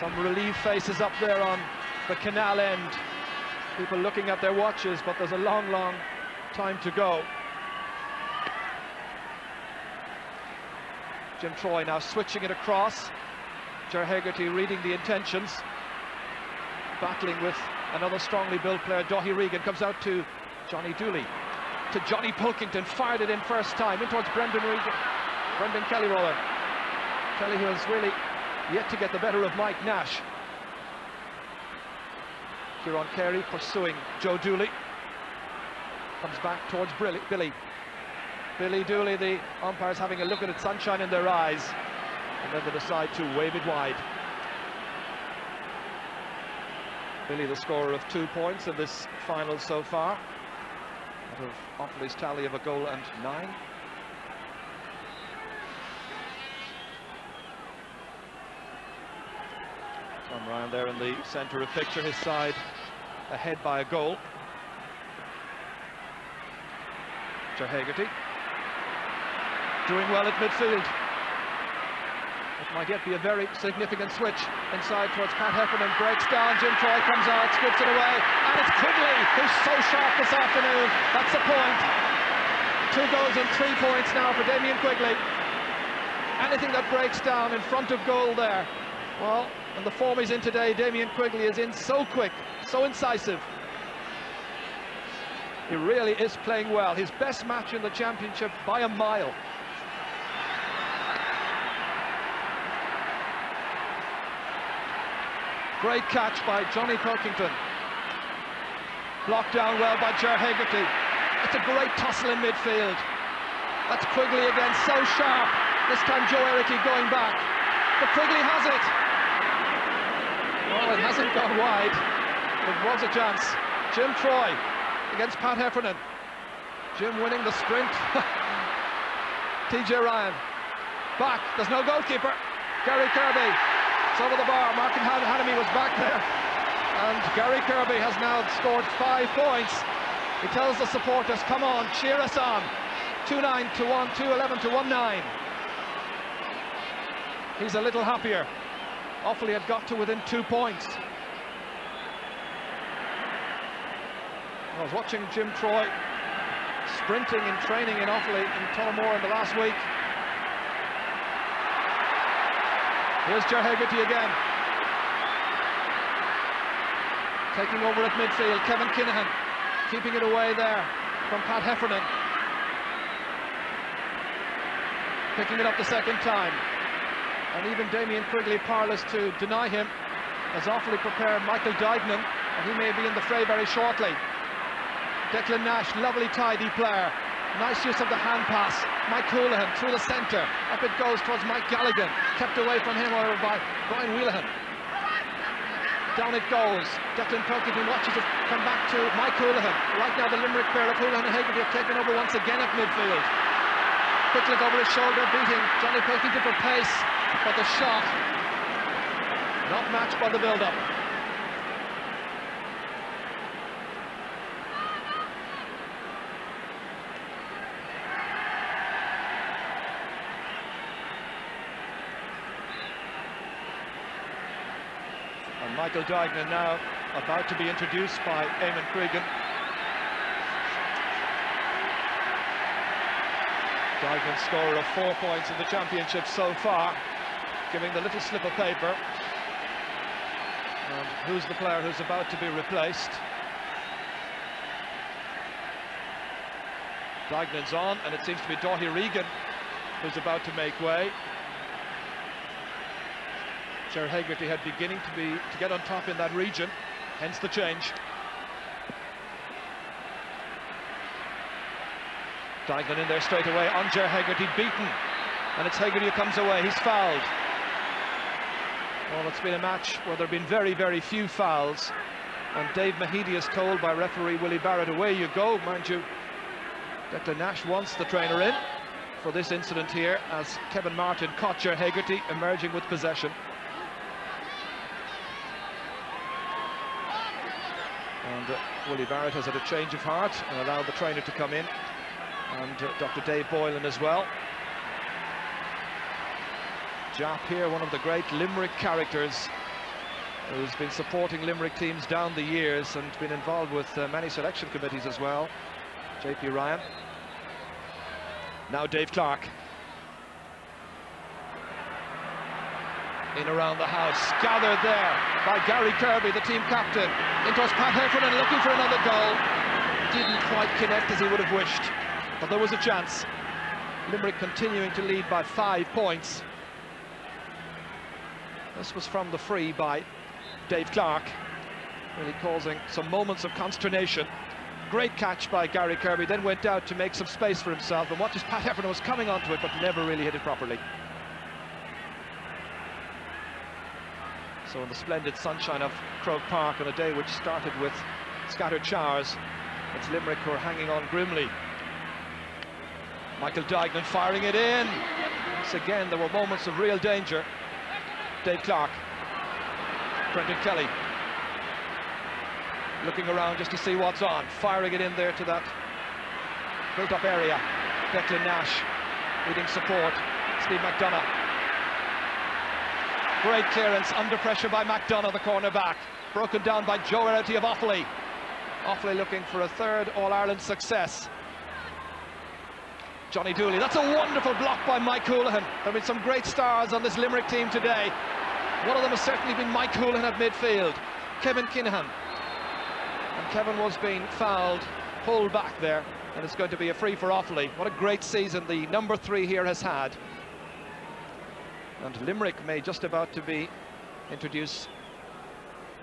Some relieved faces up there on the canal end. People looking at their watches, but there's a long, long time to go. Jim Troy now switching it across. Ger Hegarty reading the intentions. Battling with another strongly built player. Daithí Regan comes out to Johnny Dooley. To Johnny Pilkington, fired it in first time, in towards Brendan Kelly Roller. Kelly, who has really yet to get the better of Mike Nash. Kieran Carey pursuing Joe Dooley. Comes back towards Billy Dooley. The umpires having a look at it, sunshine in their eyes, and then they decide to wave it wide. Billy, the scorer of 2 points in this final so far, out of Offaly's tally of a goal and 9. Tom Ryan there in the centre of picture, his side ahead by a goal. Ger Hegarty doing well at midfield. It might yet be a very significant switch inside towards Pat Heffernan, breaks down, Jim Troy comes out, skips it away, and it's Quigley who's so sharp this afternoon. That's a point. 2 goals and 3 points now for Damien Quigley. Anything that breaks down in front of goal there, well, in the form he's in today, Damien Quigley is in so quick, so incisive. He really is playing well. His best match in the championship by a mile. Great catch by Johnny Pilkington. Blocked down well by Ger Hegarty. It's a great tussle in midfield. That's Quigley again, so sharp. This time Joe Erity going back. But Quigley has it. Well, it hasn't gone wide. It was a chance. Jim Troy against Pat Heffernan. Jim winning the sprint. TJ Ryan. Back. There's no goalkeeper. Gary Kirby. It's over the bar. Martin Hanamy was back there. And Gary Kirby has now scored 5 points. He tells the supporters, come on, cheer us on. 2-9 to 1, 2-11 to 1-9. He's a little happier. Offaly had got to within 2 points. I was watching Jim Troy sprinting in training in Offaly in Tullamore in the last week. Here's Ger Hegarty again. Taking over at midfield, Kevin Kinahan keeping it away there from Pat Heffernan. Picking it up the second time. And even Damien Quigley powerless to deny him, as Offaly prepare Michael Dignan, and he may be in the fray very shortly. Declan Nash, lovely tidy player. Nice use of the hand pass. Mike Houlihan through the centre. Up it goes towards Mike Galligan. Kept away from him over by Brian Wheelahan. Down it goes. Declan Pilkington watches it come back to Mike Houlihan. Right now the Limerick pair of Houlihan and Hegarty have taken over once again at midfield. Quick look over his shoulder, beating Johnny Pilkington for pace. But the shot not matched by the build-up. And Michael Dignan now about to be introduced by Eamon Cregan. Dignan scorer of 4 points in the championship so far, giving the little slip of paper. And who's the player who's about to be replaced? Dignan's on, and it seems to be Dáithí Regan who's about to make way. Ger Hegarty had beginning to get on top in that region, hence the change. Dignan in there straight away on Ger Hegarty, beaten, and it's Hegarty who comes away. He's fouled. Well, it's been a match where there have been very, very few fouls, and Dave Mahidi is told by referee Willie Barrett, away you go. Mind you, Declan Nash wants the trainer in for this incident here, as Kevin Martin caught Ger Hegarty emerging with possession. And Willie Barrett has had a change of heart and allowed the trainer to come in, and Dr. Dave Boylan as well. Jap here, one of the great Limerick characters, who's been supporting Limerick teams down the years and been involved with many selection committees as well. JP Ryan. Now Dave Clark. In around the house, gathered there by Gary Kirby, the team captain. In towards Pat Heffernan, looking for another goal. Didn't quite connect as he would have wished, but there was a chance. Limerick continuing to lead by 5 points. This was from the free by Dave Clark, really causing some moments of consternation. Great catch by Gary Kirby, then went out to make some space for himself, and watches Pat Heffernan was coming onto it, but never really hit it properly. So in the splendid sunshine of Croke Park on a day which started with scattered showers, it's Limerick who are hanging on grimly. Michael Dignan firing it in. Once again, there were moments of real danger. Dave Clark, Brendan Kelly, looking around just to see what's on, firing it in there to that built-up area. Declan Nash needing support. Steve McDonough. Great clearance under pressure by McDonough, the cornerback. Broken down by Joe Erity of Offaly. Offaly looking for a third All-Ireland success. Johnny Dooley, that's a wonderful block by Mike Houlihan. There have been some great stars on this Limerick team today. One of them has certainly been Mike Houlihan at midfield. Kevin Kinahan. And Kevin was being fouled, pulled back there, and it's going to be a free for Offaly. What a great season the number 3 here has had. And Limerick may just about to introduce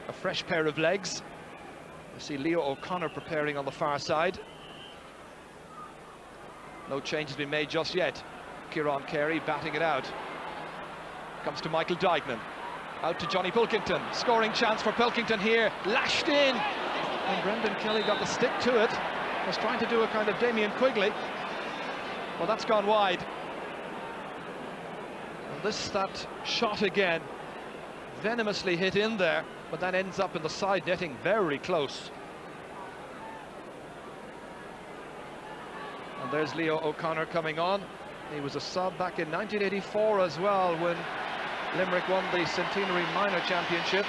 a fresh pair of legs. I see Leo O'Connor preparing on the far side. No change has been made just yet. Kieran Carey batting it out. Comes to Michael Dignan. Out to Johnny Pilkington. Scoring chance for Pilkington here. Lashed in. And Brendan Kelly got the stick to it. Was trying to do a kind of Damien Quigley. Well, that's gone wide. And that shot again. Venomously hit in there, but that ends up in the side netting very close. And there's Leo O'Connor coming on. He was a sub back in 1984 as well, when Limerick won the Centenary Minor Championship.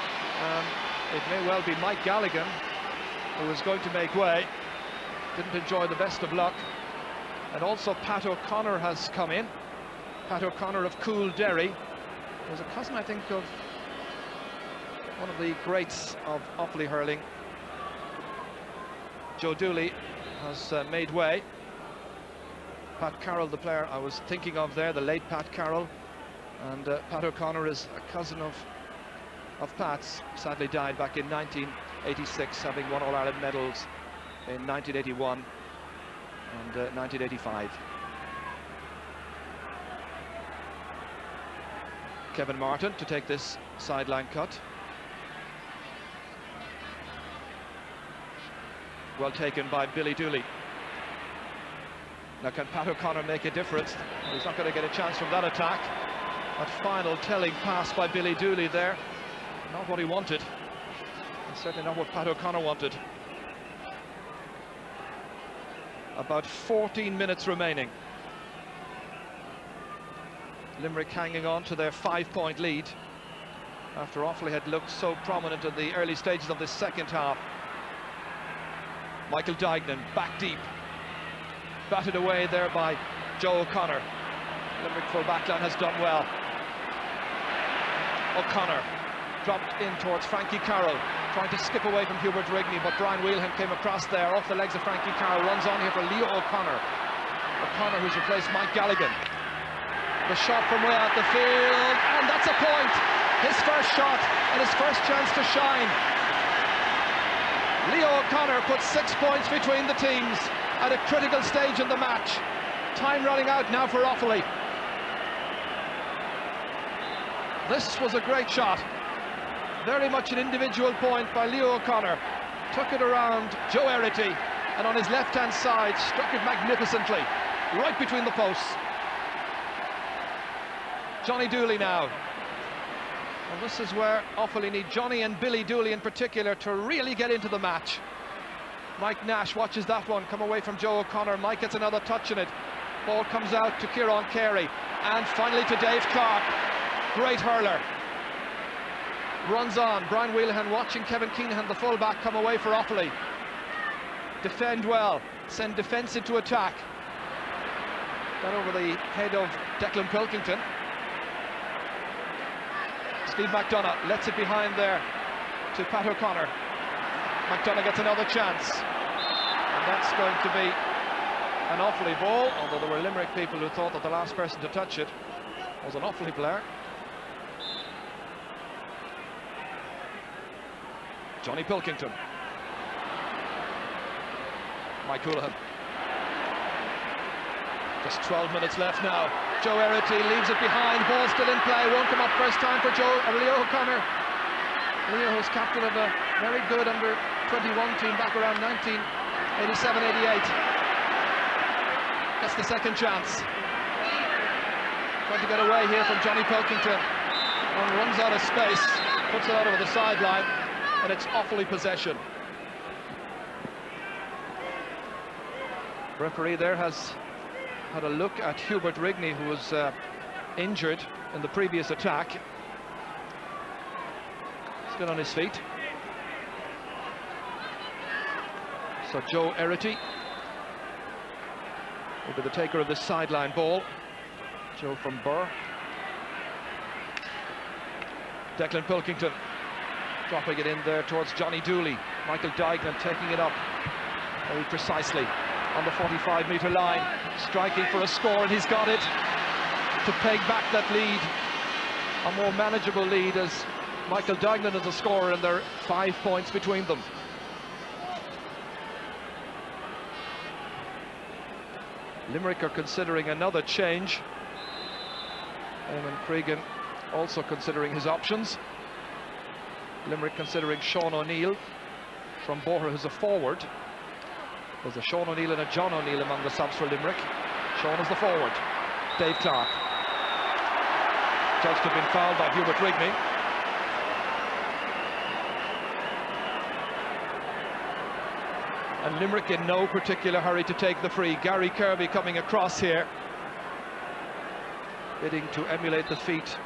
It may well be Mike Galligan who was going to make way. Didn't enjoy the best of luck. And also Pat O'Connor has come in. Pat O'Connor of Cool Derry. He was a cousin, I think, of one of the greats of Offaly hurling. Joe Dooley has made way. Pat Carroll, the player I was thinking of there, the late Pat Carroll. And Pat O'Connor is a cousin of Pat's. Sadly died back in 1986, having won All-Ireland medals in 1981 and 1985. Kevin Martin to take this sideline cut. Well taken by Billy Dooley. Now, can Pat O'Connor make a difference? He's not going to get a chance from that attack. That final telling pass by Billy Dooley there, not what he wanted, and certainly not what Pat O'Connor wanted. About 14 minutes remaining. Limerick hanging on to their 5-point lead after Offaly had looked so prominent in the early stages of this second half. Michael Dignan back deep, batted away there by Joe O'Connor. Limerick full back line has done well. O'Connor dropped in towards Frankie Carroll. trying to skip away from Hubert Rigney, but Brian Whelan came across there, off the legs of Frankie Carroll, runs on here for Leo O'Connor. O'Connor, who's replaced Mike Galligan. The shot from way out the field, and that's a point! His first shot, and his first chance to shine. Leo O'Connor puts 6 points between the teams at a critical stage in the match. Time running out now for Offaly. This was a great shot. Very much an individual point by Leo O'Connor. Took it around Joe Erity, and on his left-hand side, struck it magnificently, right between the posts. Johnny Dooley now. And this is where Offaly need Johnny and Billy Dooley in particular to really get into the match. Mike Nash watches that one come away from Joe O'Connor. Mike gets another touch in it. Ball comes out to Kieran Carey, and finally to Dave Clark. Great hurler. Runs on. Brian Whelan watching Kevin Keenan, the fullback, come away for Offaly. Defend well. Send defence into attack. Got over the head of Declan Pilkington. Steve McDonough lets it behind there to Pat O'Connor. McDonough gets another chance, and that's going to be an Offaly ball, although there were Limerick people who thought that the last person to touch it was an Offaly player. Johnny Pilkington. Mike Houlihan. Just 12 minutes left now. Joe Erity leaves it behind, ball still in play, won't come up first time for Leo O'Connor. Leo, who's captain of a very good under-21 team back around 1987-88. Gets the second chance. Trying to get away here from Johnny Pilkington, and runs out of space, puts it out over the sideline, and it's Offaly possession. Referee there has had a look at Hubert Rigney, who was injured in the previous attack. Still on his feet. So Joe Erity will be the taker of this sideline ball. Joe from Burr. Declan Pilkington dropping it in there towards Johnny Dooley. Michael Dignan taking it up very precisely on the 45-metre line, striking for a score, and he's got it to peg back that lead, a more manageable lead, as Michael Dignan is a scorer, and there are 5 points between them. Limerick are considering another change. Eamon Cregan also considering his options. Limerick considering Sean O'Neill from Bora, who's a forward. There's a Sean O'Neill and a John O'Neill among the subs for Limerick. Sean is the forward. Dave Clark. Judged to have been fouled by Hubert Rigney. And Limerick in no particular hurry to take the free. Gary Kirby coming across here, bidding to emulate the feat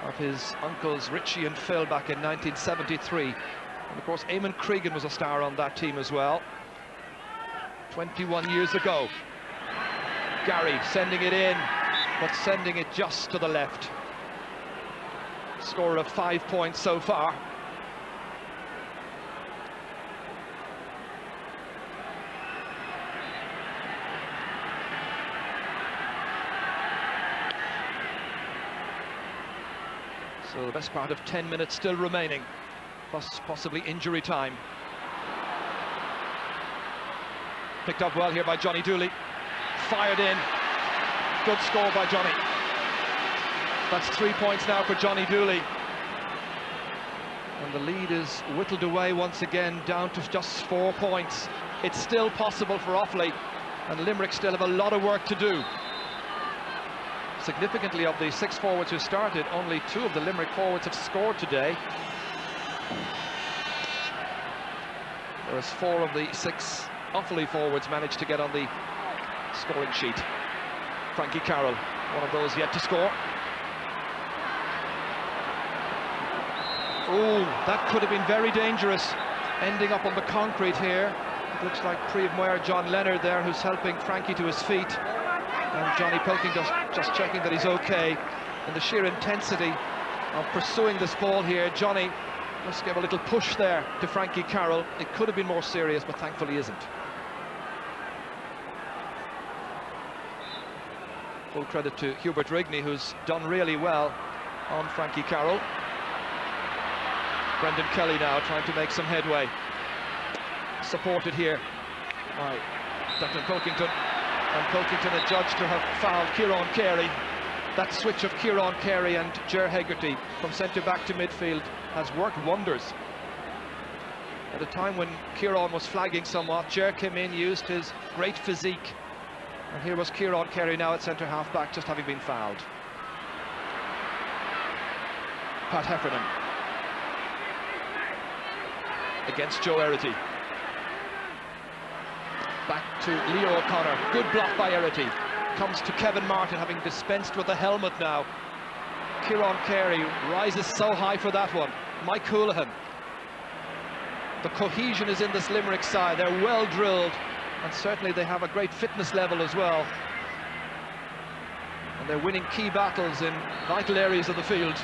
of his uncles Richie and Phil back in 1973. And of course Eamon Cregan was a star on that team as well, 21 years ago. Gary sending it in, but sending it just to the left. Score of 5 points so far. So the best part of 10 minutes still remaining, plus possibly injury time. Picked up well here by Johnny Dooley. Fired in. Good score by Johnny. That's 3 points now for Johnny Dooley. And the lead is whittled away once again down to just 4 points. It's still possible for Offaly, and Limerick still have a lot of work to do. Significantly, of the 6 forwards who started, only 2 of the Limerick forwards have scored today, whereas 4 of the 6 Offaly forwards managed to get on the scoring sheet. Frankie Carroll, one of those yet to score. Oh, that could have been very dangerous, ending up on the concrete here. It looks like Príomh Mayor John Leonard there, who's helping Frankie to his feet. And Johnny Pilkington just checking that he's okay. And the sheer intensity of pursuing this ball here, Johnny Just gave a little push there to Frankie Carroll. It could have been more serious, but thankfully isn't. Full credit to Hubert Rigney, who's done really well on Frankie Carroll. Brendan Kelly now trying to make some headway. Supported here by Declan Colkington. And Colkington adjudged to have fouled Kieran Carey. That switch of Kieran Carey and Ger Hegarty from centre-back to midfield has worked wonders. At a time when Kieran was flagging somewhat, Ger came in, used his great physique. And here was Kieran Carey now at centre-half back, just having been fouled. Pat Heffernan against Joe Erity. Back to Leo O'Connor. Good block by Erity. Comes to Kevin Martin, having dispensed with the helmet now. Kieran Carey rises so high for that one. Mike Houlihan. The cohesion is in this Limerick side. They're well drilled, and certainly they have a great fitness level as well. And they're winning key battles in vital areas of the field.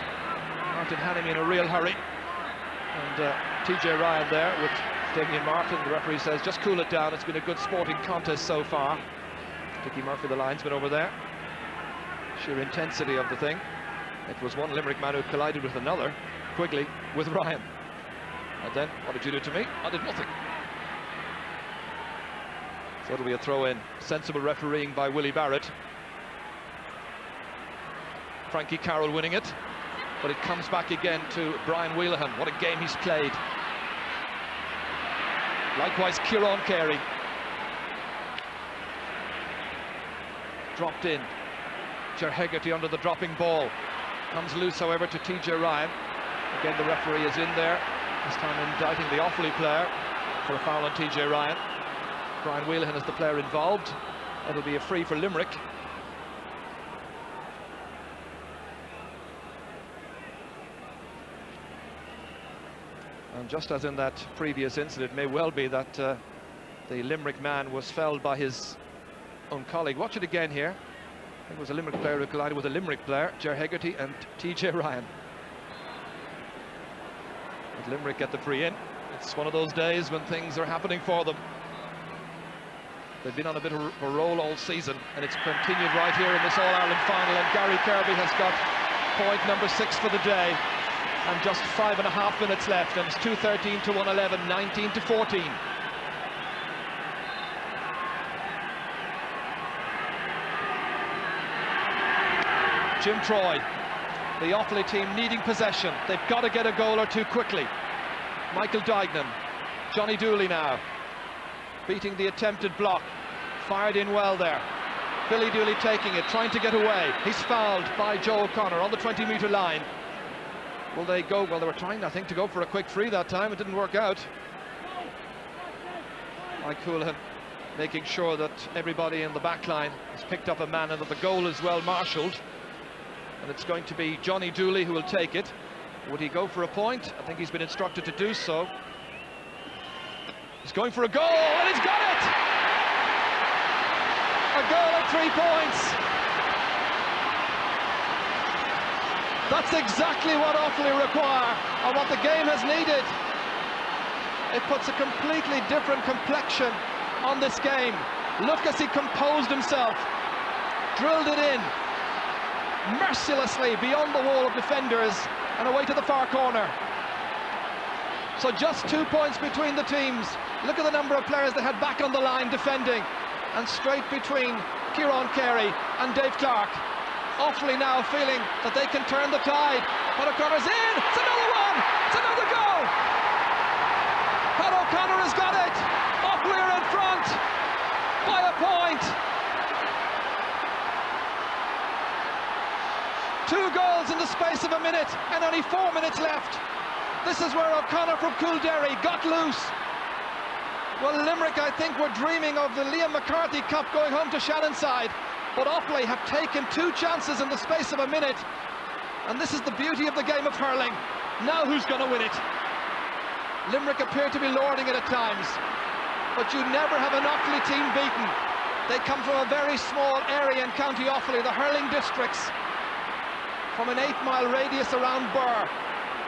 Martin Hannamy in a real hurry. And TJ Ryan there with Damien Martin. The referee says, just cool it down. It's been a good sporting contest so far. Dickie Murphy, the linesman over there. Sheer intensity of the thing. It was one Limerick man who collided with another, Quigley, with Ryan. And then, what did you do to me? I did nothing. So it'll be a throw-in. Sensible refereeing by Willie Barrett. Frankie Carroll winning it. But it comes back again to Brian Wheelahan. What a game he's played. Likewise, Kieran Carey. Dropped in. Ger Hegarty under the dropping ball. Comes loose, however, to TJ Ryan. Again, the referee is in there. This time indicting the Offaly player for a foul on TJ Ryan. Brian Wheelahan is the player involved. It'll be a free for Limerick. And just as in that previous incident, it may well be that the Limerick man was felled by his own colleague. Watch it again here. I think it was a Limerick player who collided with a Limerick player, Ger Hegarty and TJ Ryan. But Limerick get the free in. It's one of those days when things are happening for them. They've been on a bit of a roll all season, and it's continued right here in this All-Ireland Final, and Gary Kirby has got point number 6 for the day. And just 5.5 minutes left, and it's 2:13 to 1:11, 19 to 14. Jim Troy, the Offaly team needing possession. They've got to get a goal or two quickly. Michael Duignan, Johnny Dooley now, beating the attempted block. Fired in well there. Billy Dooley taking it, trying to get away. He's fouled by Joe O'Connor on the 20-metre line. Will they go? Well, they were trying, I think, to go for a quick free that time. It didn't work out. Mike Houlihan making sure that everybody in the back line has picked up a man and that the goal is well marshalled. And it's going to be Johnny Dooley who will take it. Would he go for a point? I think he's been instructed to do so. He's going for a goal, and he's got it! A goal at 3 points. That's exactly what Offaly require, and what the game has needed. It puts a completely different complexion on this game. Look as he composed himself, drilled it in, mercilessly beyond the wall of defenders, and away to the far corner. So just 2 points between the teams. Look at the number of players they had back on the line defending, and straight between Kieran Carey and Dave Clark. Offaly now feeling that they can turn the tide. Pat O'Connor's in, it's another one, it's another goal! Pat O'Connor has got it! Offaly are in front by a point. 2 goals in the space of a minute, and only 4 minutes left. This is where O'Connor from Coolderry got loose. Well, Limerick, I think, were dreaming of the Liam McCarthy Cup going home to Shannonside. But Offaly have taken 2 chances in the space of a minute. And this is the beauty of the game of hurling. Now who's going to win it? Limerick appear to be lording it at times. But you never have an Offaly team beaten. They come from a very small area in County Offaly, the hurling districts. From an 8-mile radius around Burr.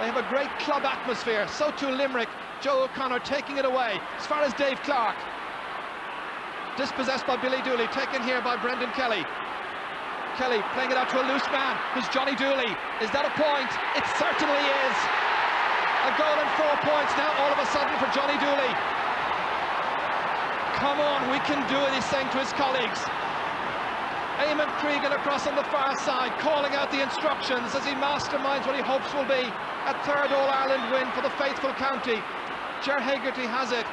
They have a great club atmosphere. So too Limerick. Joe O'Connor taking it away as far as Dave Clark. Dispossessed by Billy Dooley, taken here by Brendan Kelly. Kelly playing it out to a loose man, who's Johnny Dooley. Is that a point? It certainly is. A goal and 4 points now all of a sudden for Johnny Dooley. Come on, we can do it, he's saying to his colleagues. Eamon Cregan across on the far side, calling out the instructions as he masterminds what he hopes will be a third All-Ireland win for the faithful county. Ger Hegarty has it.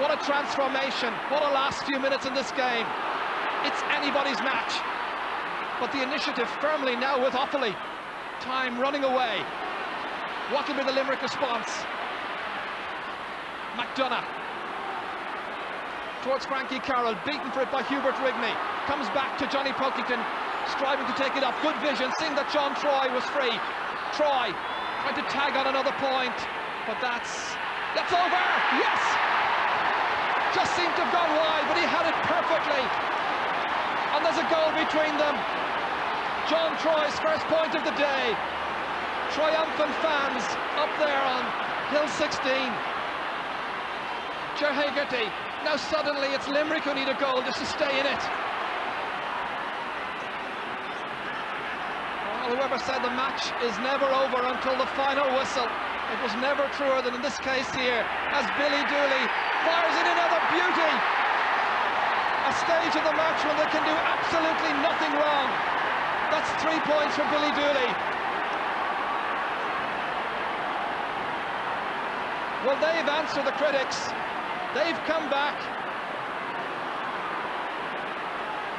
What a transformation, what a last few minutes in this game. It's anybody's match. But the initiative firmly now with Offaly. Time running away. What will be the Limerick response? McDonagh towards Frankie Carroll, beaten for it by Hubert Rigney. Comes back to Johnny Pilkington, striving to take it up. Good vision, seeing that John Troy was free. Troy trying to tag on another point, but that's over. Yes! Just seemed to have gone wide, but he had it perfectly. And there's a goal between them. John Troy's first point of the day. Triumphant fans up there on Hill 16. Ger Hegarty. Now suddenly it's Limerick who need a goal just to stay in it. Well, whoever said the match is never over until the final whistle. It was never truer than in this case here, as Billy Dooley fires in another beauty. A stage of the match when they can do absolutely nothing wrong. That's 3 points for Billy Dooley. Well, they've answered the critics. They've come back.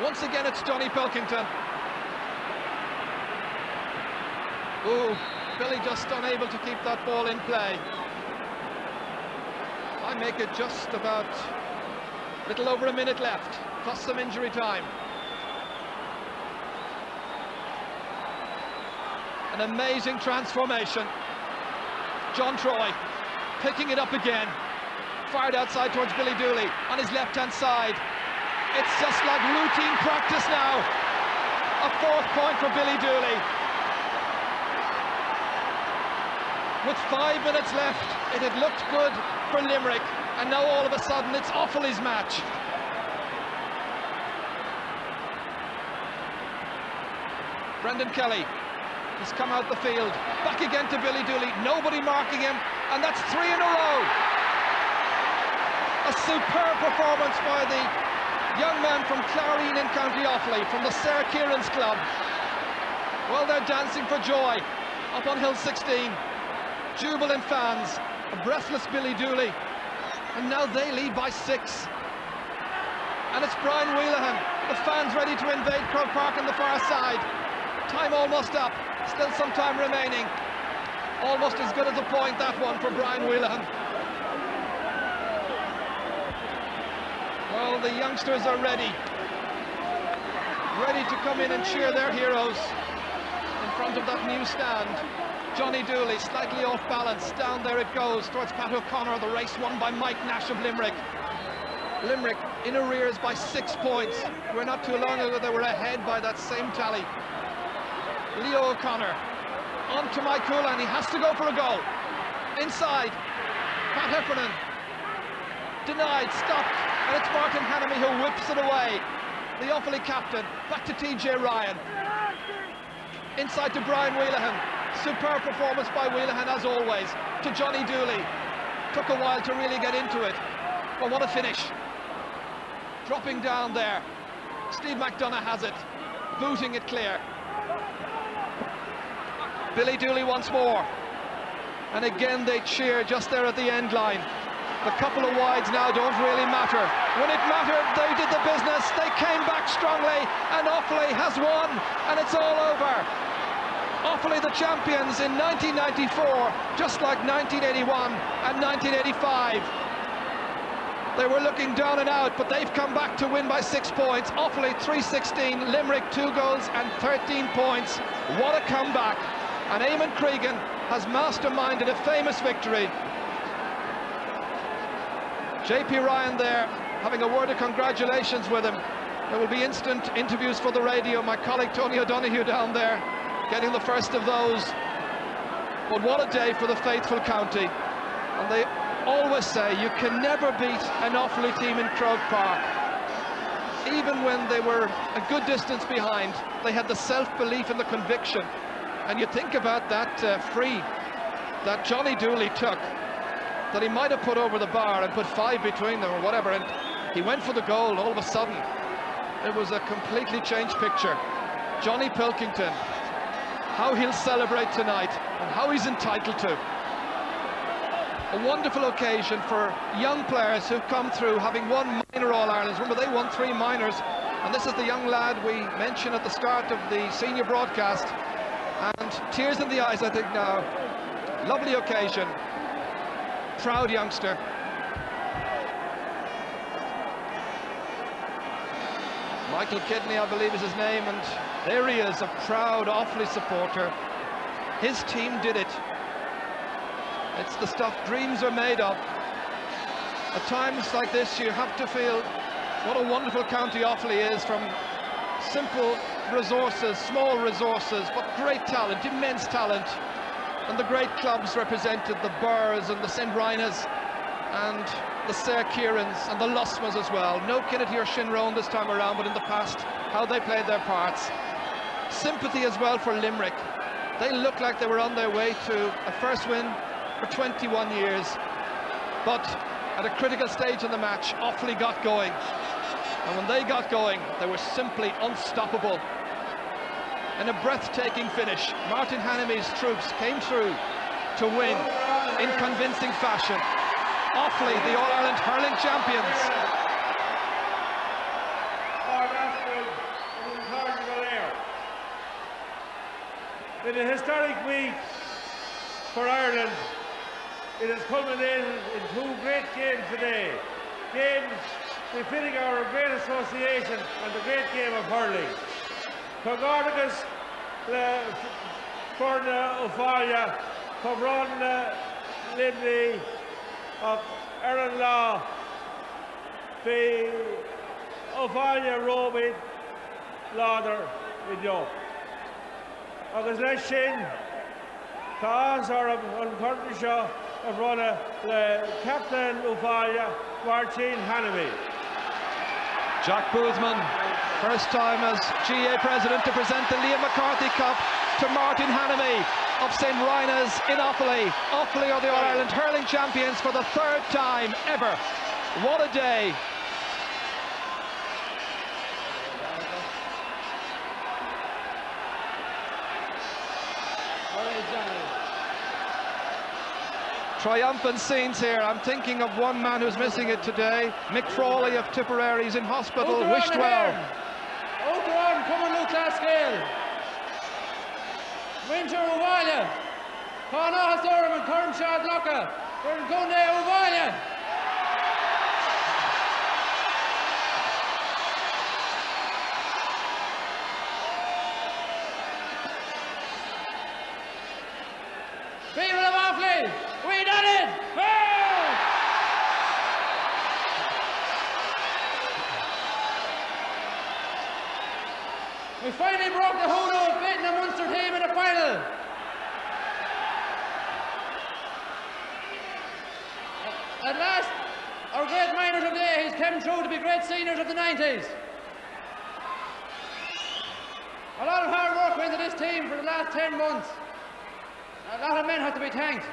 Once again, it's Johnny Pilkington. Ooh, Billy just unable to keep that ball in play. I make it just about a little over a minute left, plus some injury time. An amazing transformation. John Troy picking it up again. Fired outside towards Billy Dooley on his left-hand side. It's just like routine practice now. A 4th point for Billy Dooley. With 5 minutes left, it had looked good for Limerick, and now all of a sudden it's Offaly's match. Brendan Kelly has come out the field, back again to Billy Dooley, nobody marking him, and that's 3 in a row. A superb performance by the young man from Clarine in County Offaly, from the Sarah Kieran's club. Well, they're dancing for joy up on Hill 16. Jubilant fans, a breathless Billy Dooley, and now they lead by 6. And it's Brian Wheelahan, the fans ready to invade Croke Park on the far side. Time almost up, still some time remaining. Almost as good as a point, that one, for Brian Wheelahan. Well, the youngsters are ready to come in and cheer their heroes in front of that new stand. Johnny Dooley slightly off balance, down there it goes towards Pat O'Connor, the race won by Mike Nash of Limerick. Limerick in arrears by 6 points, where not too long ago they were ahead by that same tally. Leo O'Connor on to Mike Houlihan, he has to go for a goal. Inside, Pat Heffernan denied, stopped, and it's Martin Hannamy who whips it away. The Offaly captain, back to TJ Ryan. Inside to Brian Wheelahan. Superb performance by Wheelahan as always. To Johnny Dooley. Took a while to really get into it, but what a finish. Dropping down there. Steve McDonagh has it, booting it clear. Billy Dooley once more. And again they cheer just there at the end line. The couple of wides now don't really matter. When it mattered, they did the business. They came back strongly, and Offaly has won, and it's all over. Offaly the champions in 1994, just like 1981 and 1985. They were looking down and out, but they've come back to win by 6 points. Offaly 316, Limerick 2 goals and 13 points. What a comeback. And Eamon Cregan has masterminded a famous victory. JP Ryan there, having a word of congratulations with him. There will be instant interviews for the radio. My colleague Tony O'Donoghue down there, getting the first of those. But what a day for the faithful county. And they always say you can never beat an Offaly team in Croke Park. Even when they were a good distance behind, they had the self-belief and the conviction. And you think about that free that Johnny Dooley took, that he might have put over the bar and put 5 between them or whatever, and he went for the goal. All of a sudden it was a completely changed picture. Johnny Pilkington, how he'll celebrate tonight and how he's entitled to. A wonderful occasion for young players who've come through having won minor All-Irelands. Remember, they won 3 minors, and this is the young lad we mentioned at the start of the senior broadcast, and tears in the eyes, I think, now. Lovely occasion, proud youngster. Michael Kidney, I believe, is his name, and there he is, a proud Offaly supporter. His team did it. It's the stuff dreams are made of. At times like this, you have to feel what a wonderful county Offaly is, from simple resources, small resources, but great talent, immense talent. And the great clubs represented, the Burrs and the St. Rynas and the Sir Kierans and the Lusmas as well. No Kennedy or Shinrone this time around, but in the past, how they played their parts. Sympathy as well for Limerick. They looked like they were on their way to a first win for 21 years. But at a critical stage in the match, Offaly got going. And when they got going, they were simply unstoppable. And a breathtaking finish. Martin Hannemy's troops came through to win in convincing fashion. Offaly, the All-Ireland hurling champions. In a historic week for Ireland, it has culminated in 2 great games today. Games befitting our great association and the great game of hurling. Cogordagus, Forna O'Falia, Cobron Limley of Erin Law, the O'Falia Robin Lauder in York. Agus Leshin, Cause or on Curtishaw of Rona, the Captain O'Falia, Martin Hannamy. Jack Boothman, first time as GA president to present the Liam McCarthy Cup to Martin Hannamy of St. Rynas in Offaly. Offaly are the All-Ireland hurling champions for the 3rd time ever. What a day. Triumphant scenes here. I'm thinking of one man who's missing it today. Mick Frawley of Tipperary is in hospital. Wished well. Outron, come on, look that scale. Winter O'Valia. Connor Hasdorum and Curran Shard Locka. Curran Conde O'Valia. People of Offaly, we done it! We finally broke the hoodoo of beating a Munster team in the final. At last, our great minors of the 80s came through to be great seniors of the 90s. A lot of hard work went into this team for the last 10 months. A lot of men have to be thanked.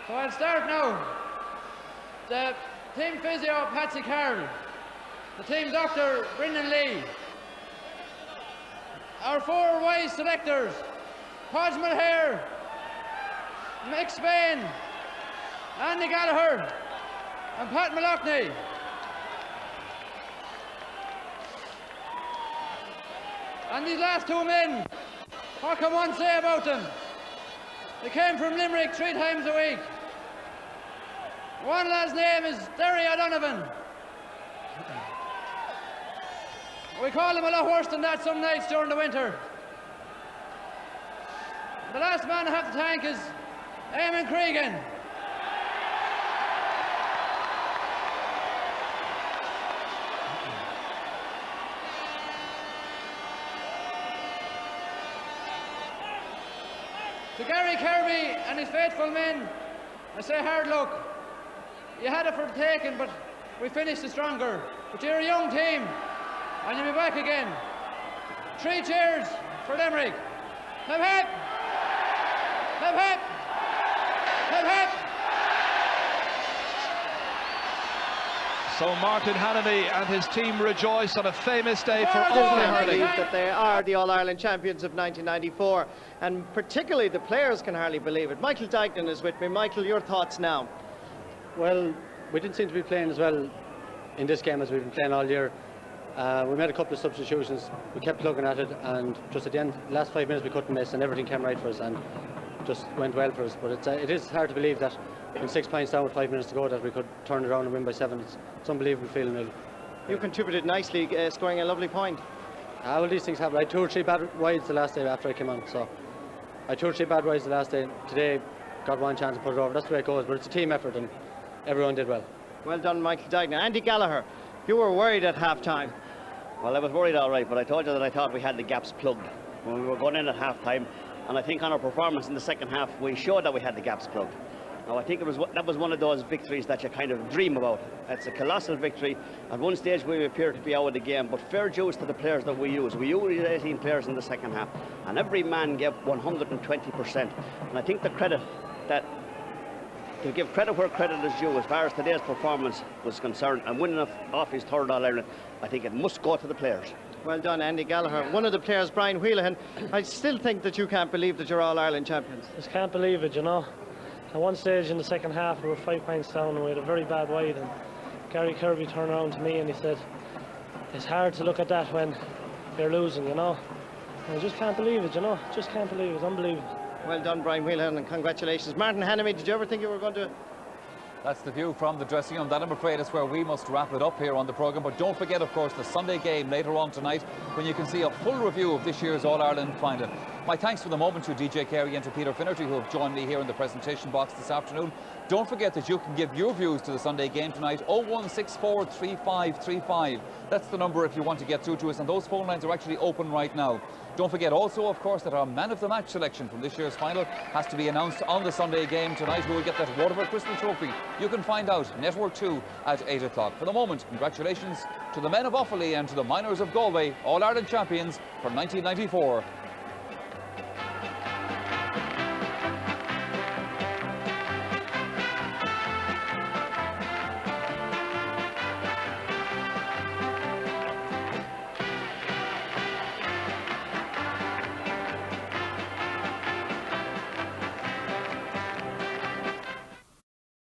So I'll start now. The team physio, Patsy Carroll. The team doctor, Brendan Lee. Our 4 wise selectors, Podge Mulhare, Mick Spain, Andy Gallagher, and Pat Malochney. And these last 2 men, what can one say about them? They came from Limerick 3 times a week. One lad's name is Derry O'Donovan. We call him a lot worse than that some nights during the winter. The last man I have to thank is Eamon Cregan. To Gary Kirby and his faithful men, I say hard luck. You had it for the taking, but we finished it stronger. But you're a young team, and you'll be back again. 3 cheers for Limerick. Hip hip! Hip hip! Hip hip! So Martin Hannity and his team rejoice on a famous day for Well Offaly done, hurling. Believe that they are the All-Ireland champions of 1994, and particularly the players can hardly believe it. Michael Dignan is with me. Michael, your thoughts now? Well, we didn't seem to be playing as well in this game as we've been playing all year. We made a couple of substitutions, we kept looking at it, and just at the end, last 5 minutes we couldn't miss, and everything came right for us and just went well for us. But it is hard to believe that in 6 points down with 5 minutes to go that we could turn it around and win by 7. It's unbelievable feeling, really. You contributed nicely, scoring a lovely point. Well, these things happen. I had 2 or 3 bad wides the last day after I came on, so I had 2 or 3 bad wides the last day. Today, got one chance to put it over. That's the way it goes, but it's a team effort and everyone did well. Well done, Michael Dignan. Andy Gallagher, you were worried at half-time. Well, I was worried all right, but I told you that I thought we had the gaps plugged when we were going in at half-time, and I think on our performance in the second half we showed that we had the gaps plugged. Now, I think that was one of those victories that you kind of dream about. It's a colossal victory. At one stage we appeared to be out of the game, but fair dues to the players that we used. We used 18 players in the second half, and every man gave 120%. And I think the credit that to give credit where credit is due as far as today's performance was concerned and winning off his 3rd All-Ireland, I think it must go to the players. Well done, Andy Gallagher. One of the players, Brian Wheelahan, I still think that you can't believe that you're All-Ireland champions. Just can't believe it, you know. At one stage in the second half we were 5 points down and we had a very bad wide, and Gary Kirby turned around to me and he said, it's hard to look at that when you're losing, you know. And I just can't believe it, you know. Just can't believe it. It's unbelievable. Well done, Brian Wheelahan, and congratulations. Martin Hannity, did you ever think you were going to... That's the view from the dressing room. That, I'm afraid, is where we must wrap it up here on the programme. But don't forget, of course, the Sunday game later on tonight, when you can see a full review of this year's All-Ireland Final. My thanks for the moment to DJ Carey and to Peter Finnerty, who have joined me here in the presentation box this afternoon. Don't forget that you can give your views to the Sunday game tonight, 01643 3535. That's the number if you want to get through to us, and those phone lines are actually open right now. Don't forget also, of course, that our man of the match selection from this year's final has to be announced on the Sunday game tonight, who will get that Waterford Crystal Trophy. You can find out Network 2 at 8 o'clock. For the moment, congratulations to the men of Offaly and to the miners of Galway, All-Ireland champions for 1994.